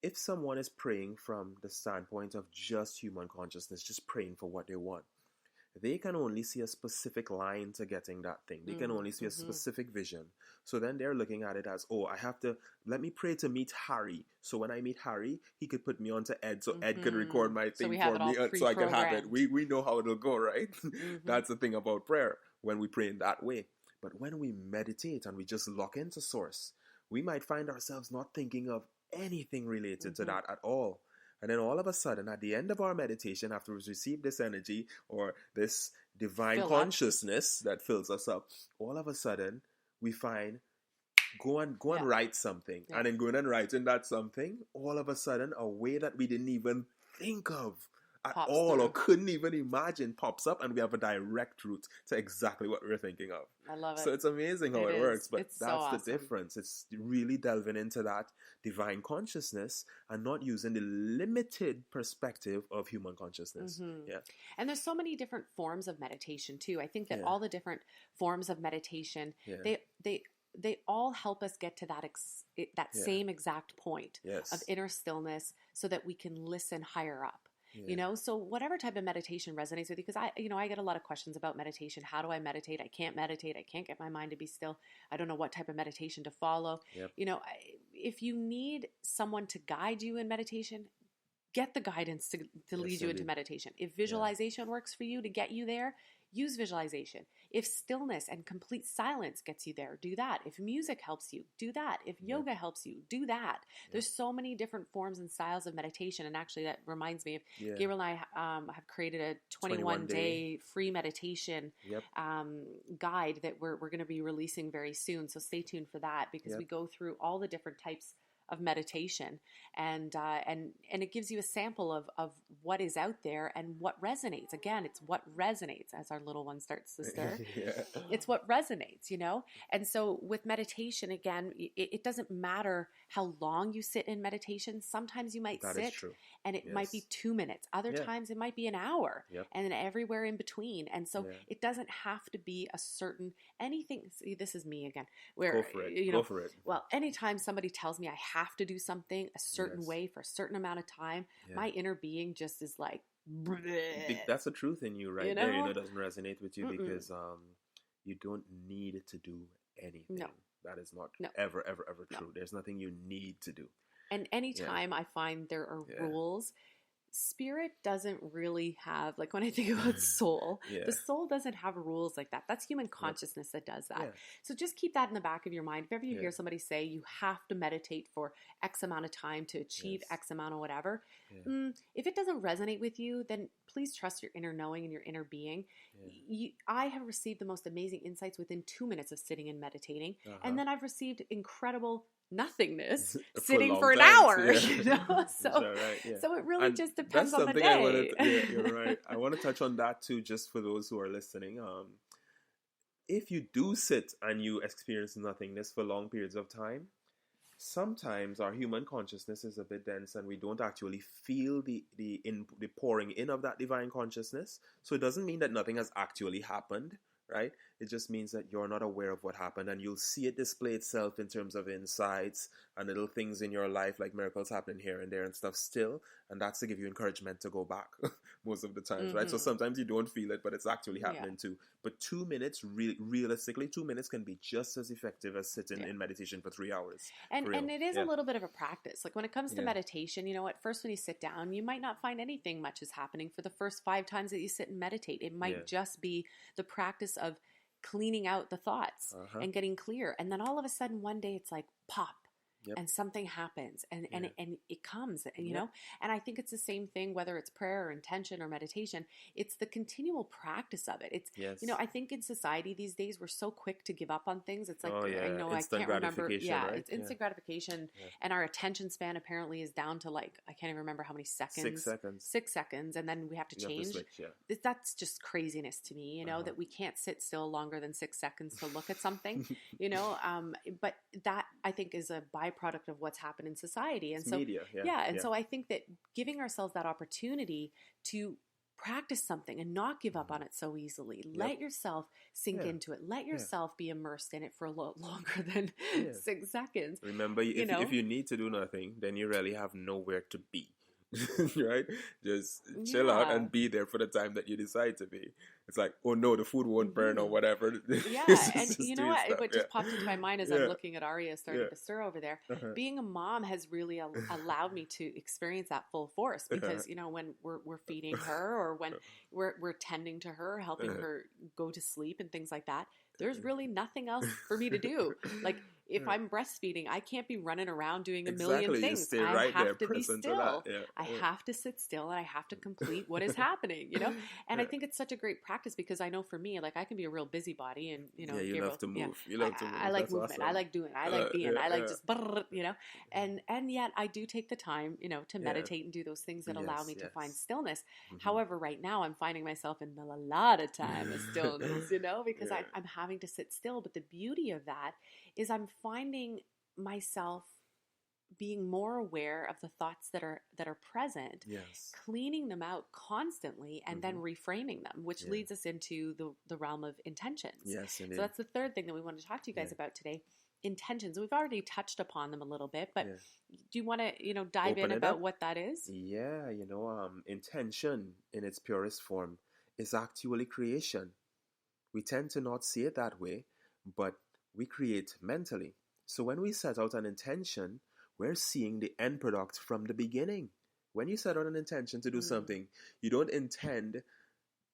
if someone is praying from the standpoint of just human consciousness, just praying for what they want, they can only see a specific line to getting that thing. They can only see a Mm-hmm. specific vision. So then they're looking at it as, oh, I have to, let me pray to meet Harry. So when I meet Harry, he could put me on to Ed, so Ed could record Mm-hmm. my So thing we have for it me, all so I can have it. pre-programmed. We know how it'll go, right? Mm-hmm. That's the thing about prayer when we pray in that way. But when we meditate and we just lock into source, we might find ourselves not thinking of anything related to Mm-hmm. that at all. And then all of a sudden, at the end of our meditation, after we've received this energy or this divine Fill up. consciousness that fills us up, all of a sudden we find go and Yeah. write something. Yeah. And then going and writing that something, all of a sudden a way that we didn't even think of at Pops all through. or couldn't even imagine pops up, and we have a direct route to exactly what we were thinking of. I love it. So it's amazing how It it is. works, but It's so that's awesome. the difference. It's really delving into that divine consciousness and not using the limited perspective of human consciousness. Mm-hmm. Yeah. And there's so many different forms of meditation too. I think that Yeah. all the different forms of meditation, Yeah. they all help us get to that Yeah. same exact point Yes. of inner stillness, so that we can listen higher up. Yeah. You know, so whatever type of meditation resonates with you, because I get a lot of questions about meditation. How do I meditate? I can't meditate. I can't get my mind to be still. I don't know what type of meditation to follow. Yep. You know, if you need someone to guide you in meditation, get the guidance to lead you into indeed. meditation. If visualization works for you to get you there, use visualization. If stillness and complete silence gets you there, do that. If music helps you, do that. If yoga helps you, do that. There's so many different forms and styles of meditation. And actually, that reminds me of Gabriel and I have created a 21-day free meditation Yep. guide that we're going to be releasing very soon. So stay tuned for that, because we go through all the different types of meditation, and it gives you a sample of what is out there and what resonates. Again, it's what resonates, as our little one starts to stir. It's what resonates, you know? And so with meditation, again, it doesn't matter how long you sit in meditation. Sometimes you might sit and it might be 2 minutes. Other times it might be an hour, and then everywhere in between. And so it doesn't have to be a certain anything. See, this is me again, where, Go for it. you know, Go for it. Well, anytime somebody tells me I have to do something a certain way for a certain amount of time, my inner being just is like, bleh. That's the truth in you right You there. You know? know, it doesn't resonate with you because you don't need to do anything. No. That is not ever true. There's nothing you need to do. And anytime I find there are rules, spirit doesn't really have, like when I think about soul, the soul doesn't have rules like that. That's human consciousness that does that. So just keep that in the back of your mind. If ever you hear somebody say you have to meditate for X amount of time to achieve X amount of whatever, if it doesn't resonate with you, then please trust your inner knowing and your inner being. I have received the most amazing insights within 2 minutes of sitting and meditating. And then I've received incredible nothingness sitting for an hour, you know? So, so it really just depends on the day. You're right. I want to touch on that too, just for those who are listening. If you do sit and you experience nothingness for long periods of time, sometimes our human consciousness is a bit dense and we don't actually feel the pouring in of that divine consciousness. So it doesn't mean that nothing has actually happened, right? It just means that you're not aware of what happened, and you'll see it display itself in terms of insights and little things in your life, like miracles happening here and there and stuff still. And that's to give you encouragement to go back most of the times, right? So sometimes you don't feel it, but it's actually happening too. But 2 minutes, realistically, 2 minutes can be just as effective as sitting in meditation for 3 hours. And it is a little bit of a practice. Like when it comes to meditation, you know, at first when you sit down, you might not find anything much is happening for the first 5 times that you sit and meditate. It might just be the practice of cleaning out the thoughts and getting clear. And then all of a sudden one day it's like pop. Yep. and something happens and it comes, and you Yep. know, and I think it's the same thing whether it's prayer or intention or meditation. It's the continual practice of it. It's, you know, Yes. I think in society these days we're so quick to give up on things. It's like, Oh you yeah. know, I Instant can't remember. gratification, Yeah, right? it's Yeah. instant gratification, Yeah. and our attention span apparently is down to like, I can't even remember how many 6 seconds. seconds. 6 seconds, and then we have to You have to change. switch. Yeah. That's just craziness to me, you know, that we can't sit still longer than 6 seconds to look at something, you know. But that, I think, is a byproduct of what's happened in society. And It's so, media. Yeah. yeah, and Yeah. so I think that giving ourselves that opportunity to practice something and not give up on it so easily, let yourself sink Yeah. into it, let Yeah. yourself be immersed in it for a lot longer than Yeah. 6 seconds. Remember, You if know? if you need to do nothing, then you really have nowhere to be. Right? Just chill out Yeah. and be there for the time that you decide to be. It's like, oh no, the food won't burn or Mhm. whatever. Yeah, Just and you know doing what? stuff. What just popped into my mind as Yeah. I'm looking at Arya starting Yeah. to stir over there. Uh-huh. Being a mom has really allowed me to experience that full force, because you know, when we're feeding her, or when we're tending to her, helping her go to sleep and things like that, there's really nothing else for me to do. Like, if I'm breastfeeding, I can't be running around doing a million Exactly. You things. stay I right there, have to be present to still. that. Yeah. I Yeah. have to sit still, and I have to complete what is happening, you know? And I Yeah. think it's such a great practice, because I know for me, like, I can be a real busybody, and, you know, Yeah, you Gabriel, love to yeah, move. You love to move. I like That's movement. I awesome. like doing. I like being. Yeah, I like yeah. just, you know, and yet I do take the time, you know, to Yeah. meditate and do those things that allow Yes, me to yes. find stillness. Mhm. However, right now I'm finding myself in a lot of time of stillness, you know, because Yeah. I'm having to sit still. But the beauty of that is I'm finding myself being more aware of the thoughts that are present, Yes. cleaning them out constantly, and then reframing them, which Yeah. leads us into the realm of intentions. Yes, indeed. So that's the third thing that we want to talk to you guys Yeah. about today. Intentions. We've already touched upon them a little bit, but Yeah. do you want to, you know, dive Open in it about up. what that is? Yeah, intention in its purest form is actually creation. We tend to not see it that way, but we create mentally. So when we set out an intention, we're seeing the end product from the beginning. When you set out an intention to do something, you don't intend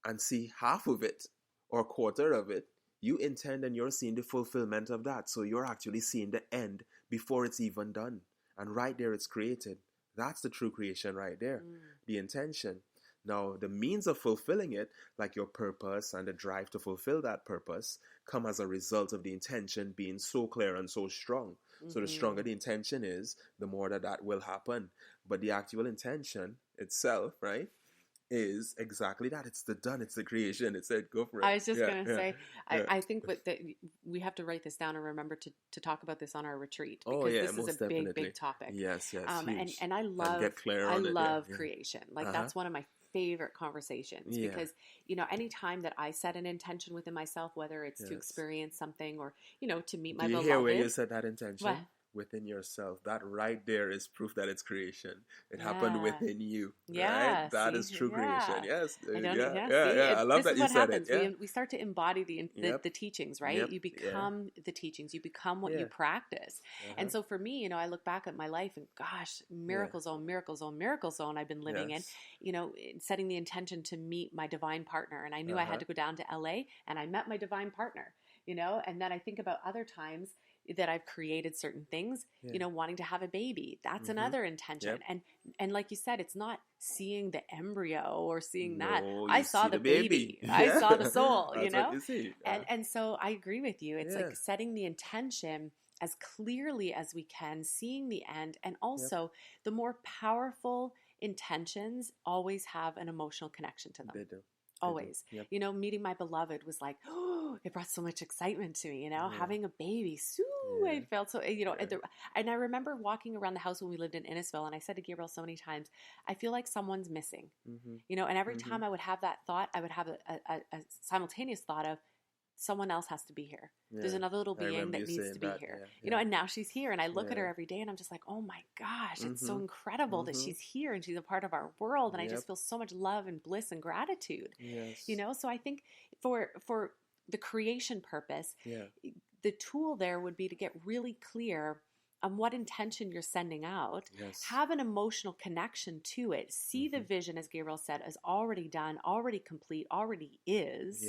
and see half of it or a quarter of it. You intend and you're seeing the fulfillment of that. So you're actually seeing the end before it's even done. And right there, it's created. That's the true creation right there, the intention. Now, the means of fulfilling it, like your purpose and the drive to fulfill that purpose, come as a result of the intention being so clear and so strong. So the stronger the intention is, the more that will happen. But the actual intention itself, right, is exactly that. It's the creation. It said, go for it. I was just going to say, yeah. I think we have to write this down and remember to talk about this on our retreat, because Oh, yeah, this most is a definitely. big topic. Yes, huge. And I love, get clear I on it. love Yeah. creation. Like, that's one of my favorite conversations, Yeah. because, you know, anytime that I set an intention within myself, whether it's to experience something or, you know, to meet my beloved. Do you hear where you set that intention? What? Within yourself. That right there is proof that it's creation. It happened within you. Yeah, Right? That see? is true Yeah. creation. Yes. I don't, Yeah. see? I love This that is you what said happens. it. Yeah. We start to embody the teachings, right? Yep. You become the teachings. You become what Yeah. you practice. And so for me, you know, I look back at my life and gosh, miracle zone, miracle zone, miracle zone I've been living in, you know, setting the intention to meet my divine partner. And I knew I had to go down to LA, and I met my divine partner, you know. And then I think about other times that I've created certain things, you know, wanting to have a baby. That's another intention. And like you said, it's not seeing the embryo or seeing that. I saw the baby. I saw the soul, you know? What you see. And so I agree with you. It's like setting the intention as clearly as we can, seeing the end. And also the more powerful intentions always have an emotional connection to them. They do. Always. You know, meeting my beloved was like, oh, it brought so much excitement to me, you know, having a baby. I felt so, you know, and I remember walking around the house when we lived in Innisfil, and I said to Gabriel so many times, I feel like someone's missing, you know, and every time I would have that thought, I would have a simultaneous thought of, someone else has to be here. There's another little being that needs to be here. You know, and now she's here, and I look at her every day and I'm just like, oh my gosh, it's so incredible that she's here and she's a part of our world. And I just feel so much love and bliss and gratitude. You know, so I think for the creation purpose, the tool there would be to get really clear on what intention you're sending out, have an emotional connection to it, see the vision, as Gabriel said, as already done, already complete, already is.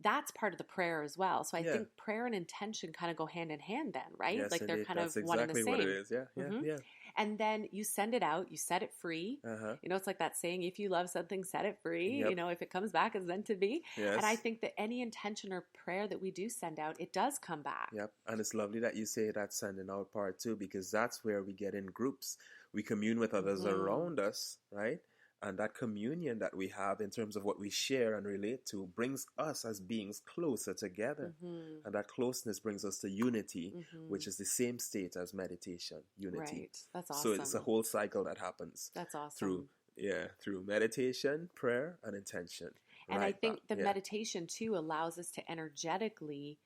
that's part of the prayer as well. So I Yeah. think prayer and intention kind of go hand in hand then, right? Yes, Like they're indeed. kind of That's one and the exactly what it same. is. Yeah, yeah, Hmm. yeah. And then you send it out, you set it free. Uh-huh. You know, it's like that saying, if you love something, set it free. You Yep. know, if it comes back, it's meant to be. And I Yes. think that any intention or prayer that we do send out, it does come back. Yep. And it's lovely that you say that sending out part too, because that's where we get in groups. We commune with others Hmm. around us, right? And that communion that we have in terms of what we share and relate to brings us as beings closer together. Hmm. And that closeness brings us to unity, Hmm. which is the same state as meditation, unity. Right. That's So it's a awesome. whole cycle that happens That's through, awesome. yeah, through meditation, prayer, and intention. And I Right back. think the Yeah. meditation too allows us to energetically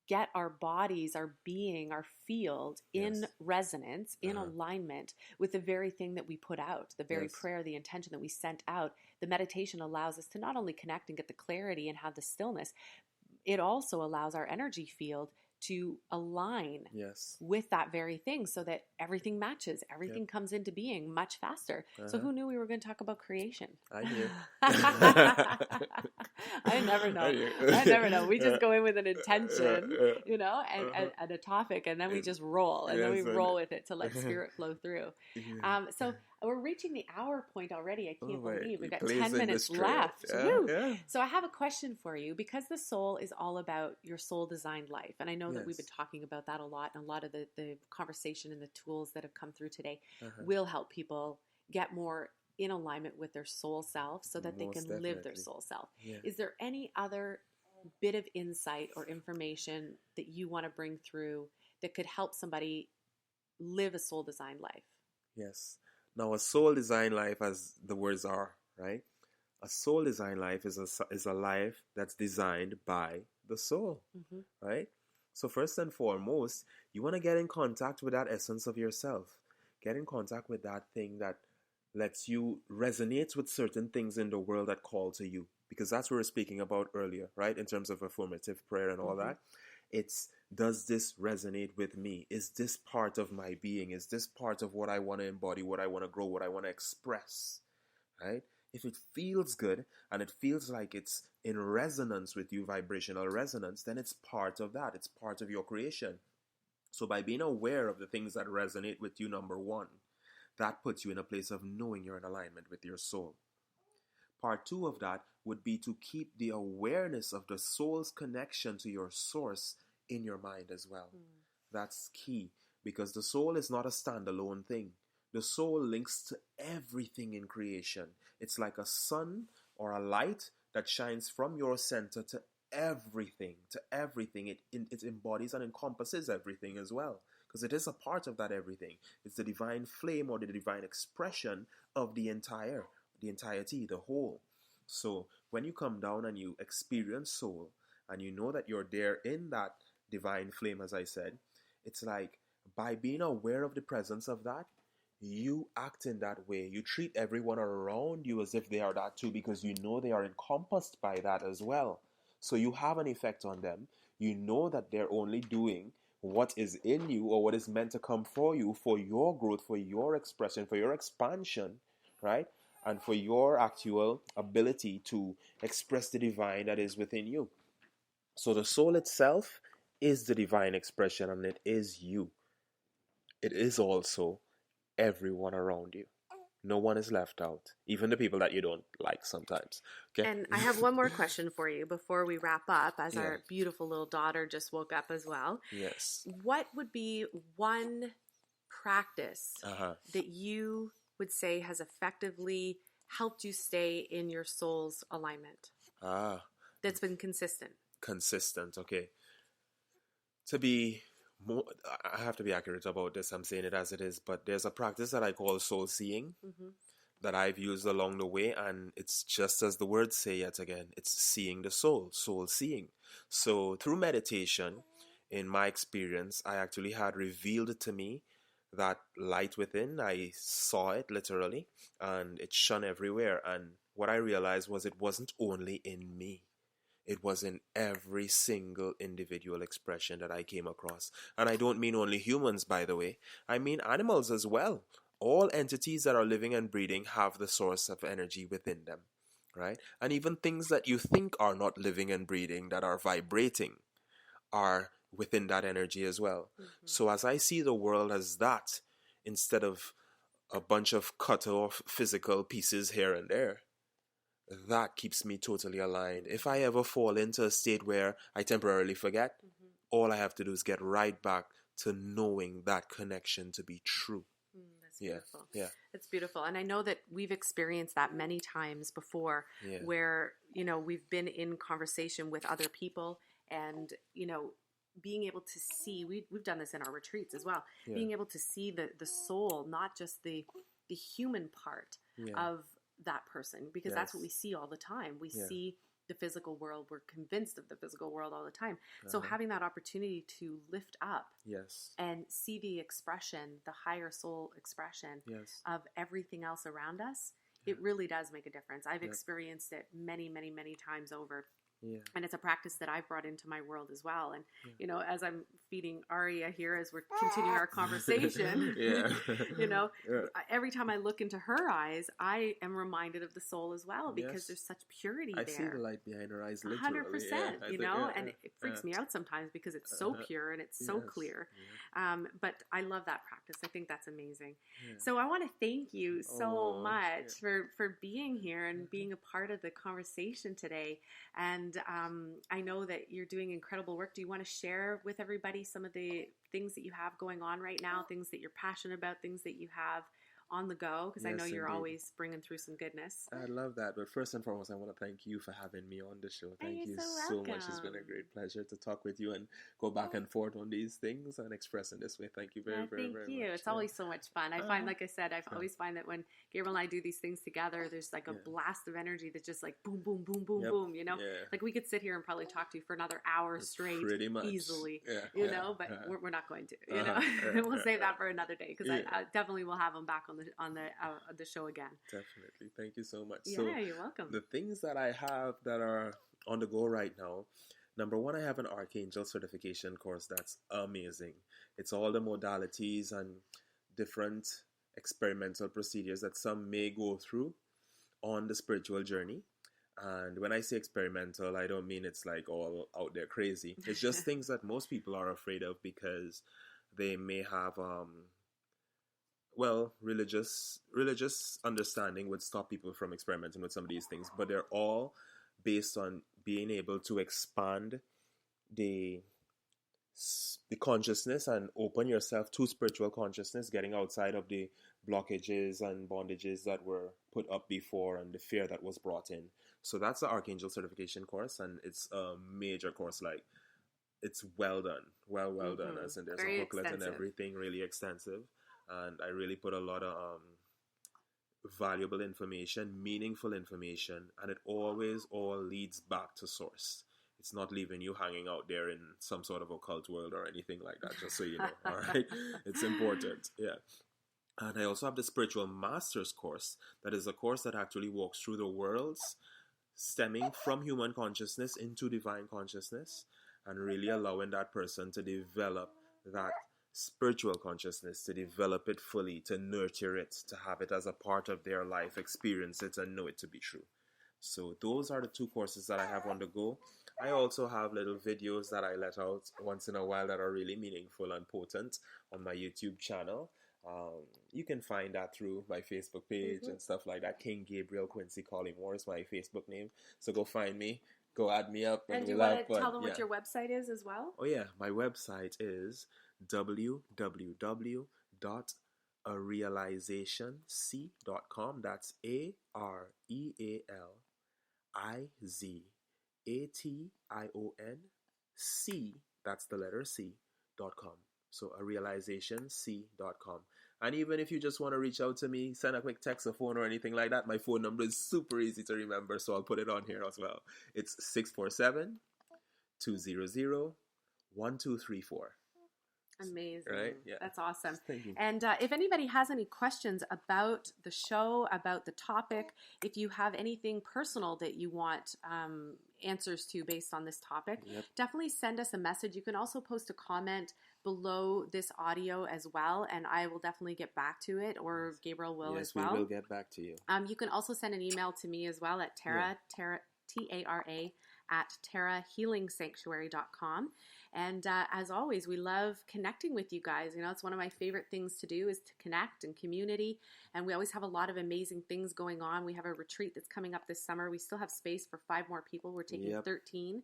get our bodies, our being, our field in Yes. resonance, in Uh-huh. alignment with the very thing that we put out, the very Yes. prayer, the intention that we sent out. The meditation allows us to not only connect and get the clarity and have the stillness, it also allows our energy field to align Yes. with that very thing so that everything matches, Yep. everything comes into being much faster. So Uh-huh. who knew we were going to talk about creation? I knew. I never I know. knew. I never know. We just go in with an intention, you know, Uh-huh. and a topic, and then we And- just roll, and then we Yes, and roll with it to let spirit flow through. yeah. So we're reaching the hour point already. I Oh can't my, believe we've got 10 blazing minutes this trail. left. Yeah, Woo! yeah. So I have a question for you, because the soul is all about your soul designed life. And I know that we've been Yes. talking about that a lot, and a lot of the conversation and the tools that have come through today Uh-huh. will help people get more in alignment with their soul self so that they Most can live their definitely. soul self. Yeah. Is there any other bit of insight or information that you want to bring through that could help somebody live a soul designed life? Yes. Now, a soul design life, as the words are, right? A soul design life is a life that's designed by the soul, Mm-hmm. right? So first and foremost, you want to get in contact with that essence of yourself. Get in contact with that thing that lets you resonate with certain things in the world that call to you. Because that's what we were speaking about earlier, right? In terms of affirmative prayer and all Mm-hmm. that. It's, does this resonate with me? Is this part of my being? Is this part of what I want to embody, what I want to grow, what I want to express, right? If it feels good and it feels like it's in resonance with you, vibrational resonance, then it's part of that. It's part of your creation. So by being aware of the things that resonate with you, number one, that puts you in a place of knowing you're in alignment with your soul. Part two of that would be to keep the awareness of the soul's connection to your source in your mind as well. That's key, because the soul is not a standalone thing. The soul links to everything in creation. It's like a sun or a light that shines from your center to everything, to everything. It embodies and encompasses everything as well, because it is a part of that everything. It's the divine flame or the divine expression of the entirety, the whole. So when you come down and you experience soul, and you know that you're there in that divine flame, as I said, it's like by being aware of the presence of that, you act in that way. You treat everyone around you as if they are that too, because you know they are encompassed by that as well. So you have an effect on them. You know that they're only doing what is in you or what is meant to come for you, for your growth, for your expression, for your expansion, right? And for your actual ability to express the divine that is within you. So the soul itself is the divine expression, and it is you. It is also everyone around you. No one is left out, even the people that you don't like sometimes. Okay? And I have one more question for you before we wrap up, as Yeah. our beautiful little daughter just woke up as well. Yes. What would be one practice Uh-huh. that you would say has effectively helped you stay in your soul's alignment, Ah, that's been consistent? consistent. Okay. To be more, I have to be accurate about this. I'm saying it as it is, but there's a practice that I call soul seeing Mm-hmm. that I've used along the way, and it's just as the words say yet again, it's seeing the soul, soul seeing. So through meditation, in my experience, I actually had revealed to me that light within. I saw it literally, and it shone everywhere. And what I realized was it wasn't only in me. It was in every single individual expression that I came across. And I don't mean only humans, by the way. I mean animals as well. All entities that are living and breathing have the source of energy within them. right? And even things that you think are not living and breathing, that are vibrating, are within that energy as well. So as I see the world as that, instead of a bunch of cut off physical pieces here and there, that keeps me totally aligned. If I ever fall into a state where I temporarily forget, all I have to do is get right back to knowing that connection to be true. That's beautiful. Yeah. It's beautiful. And I know that we've experienced that many times before, where, you know, we've been in conversation with other people and, you know, being able to see, we've done this in our retreats as well, being able to see the soul, not just the human part of that person, because that's what we see all the time. We see the physical world. We're convinced of the physical world all the time. So having that opportunity to lift up and see the expression, the higher soul expression of everything else around us, it really does make a difference. I've experienced it many, many, many times over. And it's a practice that I've brought into my world as well. And, you know, as I'm feeding Aria here, as we're continuing our conversation, you know, every time I look into her eyes, I am reminded of the soul as well, because there's such purity there. I see the light behind her eyes, literally. 100%, you know, and it freaks me out sometimes because it's so pure and it's so clear. But I love that practice. I think that's amazing. So I want to thank you so much for being here and being a part of the conversation today. And I know that you're doing incredible work. Do you want to share with everybody some of the things that you have going on right now, things that you're passionate about, things that you have on the go? Because I know you're always bringing through some goodness. I love that. But first and foremost, I want to thank you for having me on the show. Thank you so much. It's been a great pleasure to talk with you and go back and forth on these things and express in this way. Thank you very, very much. Thank you. It's always so much fun. I find, like I said, I always find that when Gabriel and I do these things together, there's like a blast of energy that's just like boom, boom, boom, boom, boom, you know? Like we could sit here and probably talk to you for another hour straight pretty much. Easily, you know, but we're not going to, you know? We'll save that for another day, because I definitely will have him back on the show again. Definitely. Thank you so much. Yeah, you're welcome. The things that I have that are on the go right now, number one, I have an Archangel certification course that's amazing. It's all the modalities and different experimental procedures that some may go through on the spiritual journey. And when I say experimental, I don't mean it's like all out there crazy. It's just things that most people are afraid of because they may have religious understanding would stop people from experimenting with some of these things, but they're all based on being able to expand the consciousness and open yourself to spiritual consciousness, getting outside of the blockages and bondages that were put up before and the fear that was brought in. So that's the Archangel certification course, and it's a major course. Like, it's well done, well done, as in there's a booklet and everything, really extensive. And I really put a lot of valuable information, meaningful information, and it always all leads back to source. It's not leaving you hanging out there in some sort of occult world or anything like that, just so you know, all right? It's important, yeah. And I also have the Spiritual Masters course. That is a course that actually walks through the worlds stemming from human consciousness into divine consciousness and really allowing that person to develop that spiritual consciousness, to develop it fully, to nurture it, to have it as a part of their life, experience it, and know it to be true. So those are the two courses that I have on the go. I also have little videos that I let out once in a while that are really meaningful and potent on my YouTube channel. You can find that through my Facebook page and stuff like that. King Gabriel Quincy Collymore is my Facebook name. So go find me, go add me up. And do you want to tell them what your website is as well? Oh yeah, my website is www.arealizationc.com. That's AREALIZATION that's the letter C.com. So arealizationc.com. And even if you just want to reach out to me, send a quick text or phone or anything like that, my phone number is super easy to remember, so I'll put it on here as well. It's 647-200-1234. Amazing. Right? Yeah. That's awesome. Thank you. And if anybody has any questions about the show, about the topic, if you have anything personal that you want answers to based on this topic, definitely send us a message. You can also post a comment below this audio as well, and I will definitely get back to it, or Gabriel will as well. Yes, we will get back to you. You can also send an email to me as well at Tara, Tara, at tarahealingsanctuary.com. And as always, we love connecting with you guys. You know, it's one of my favorite things to do is to connect and community. And we always have a lot of amazing things going on. We have a retreat that's coming up this summer. We still have space for 5 more people. We're taking 13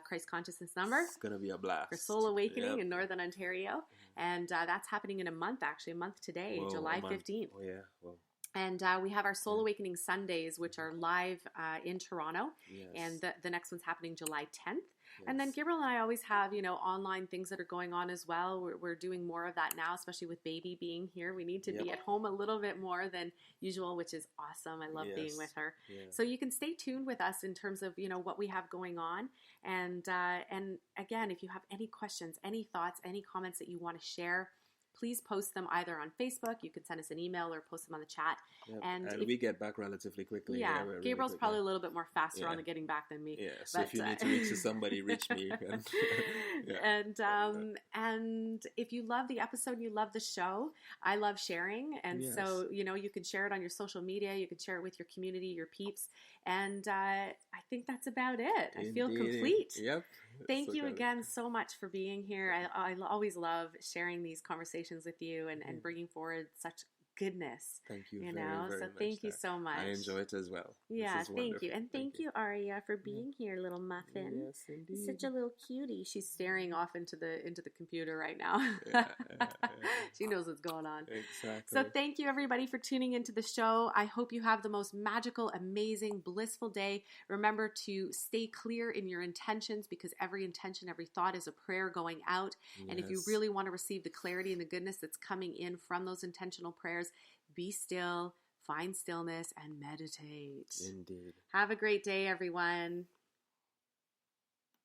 Christ Consciousness number. It's going to be a blast. For Soul Awakening in Northern Ontario. And that's happening in a month, actually, a month today, July 15th. Oh, yeah. Well. And we have our Soul Awakening Sundays, which are live in Toronto. Yes. And the next one's happening July 10th. Yes. And then Gabriel and I always have, you know, online things that are going on as well. We're doing more of that now, especially with baby being here. We need to be at home a little bit more than usual, which is awesome. I love being with her. Yeah. So you can stay tuned with us in terms of, you know, what we have going on. And again, if you have any questions, any thoughts, any comments that you want to share, please post them either on Facebook. You can send us an email or post them on the chat. Yep. And we get back relatively quickly. Yeah, Gabriel's really probably a little bit more faster on the getting back than me. Yeah, so if you need to reach somebody, reach me. And if you love the episode, you love the show, I love sharing. And so, you know, you can share it on your social media. You can share it with your community, your peeps. And I think that's about it. Indeed. I feel complete. Yep. Thank you again so much for being here. I always love sharing these conversations with you and bringing forward such goodness. Thank you, you very, know. very so much. Thank you so much. I enjoy it as well. Yeah, thank you. And thank you, Aria, for being here, little muffin. Yes, indeed. Such a little cutie. She's staring off into the computer right now. She knows what's going on. Exactly. So thank you, everybody, for tuning into the show. I hope you have the most magical, amazing, blissful day. Remember to stay clear in your intentions, because every intention, every thought is a prayer going out. Yes. And if you really want to receive the clarity and the goodness that's coming in from those intentional prayers, be still, find stillness, and meditate. Indeed. Have a great day, everyone.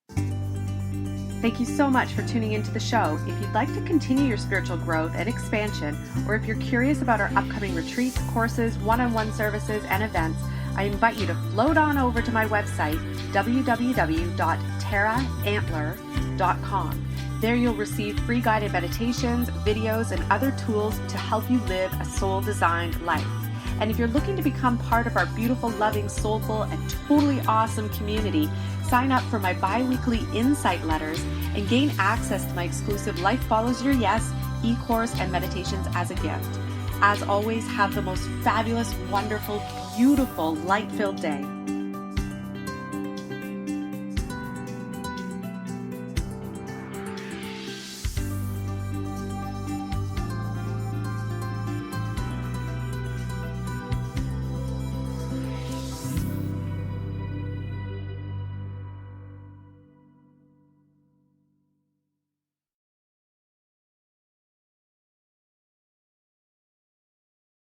Thank you so much for tuning into the show. If you'd like to continue your spiritual growth and expansion, or if you're curious about our upcoming retreats, courses, one-on-one services, and events, I invite you to float on over to my website, www.taraantler.com. There you'll receive free guided meditations, videos, and other tools to help you live a soul-designed life. And if you're looking to become part of our beautiful, loving, soulful, and totally awesome community, sign up for my bi-weekly insight letters and gain access to my exclusive Life Follows Your Yes e-course and meditations as a gift. As always, have the most fabulous, wonderful, beautiful, light-filled day.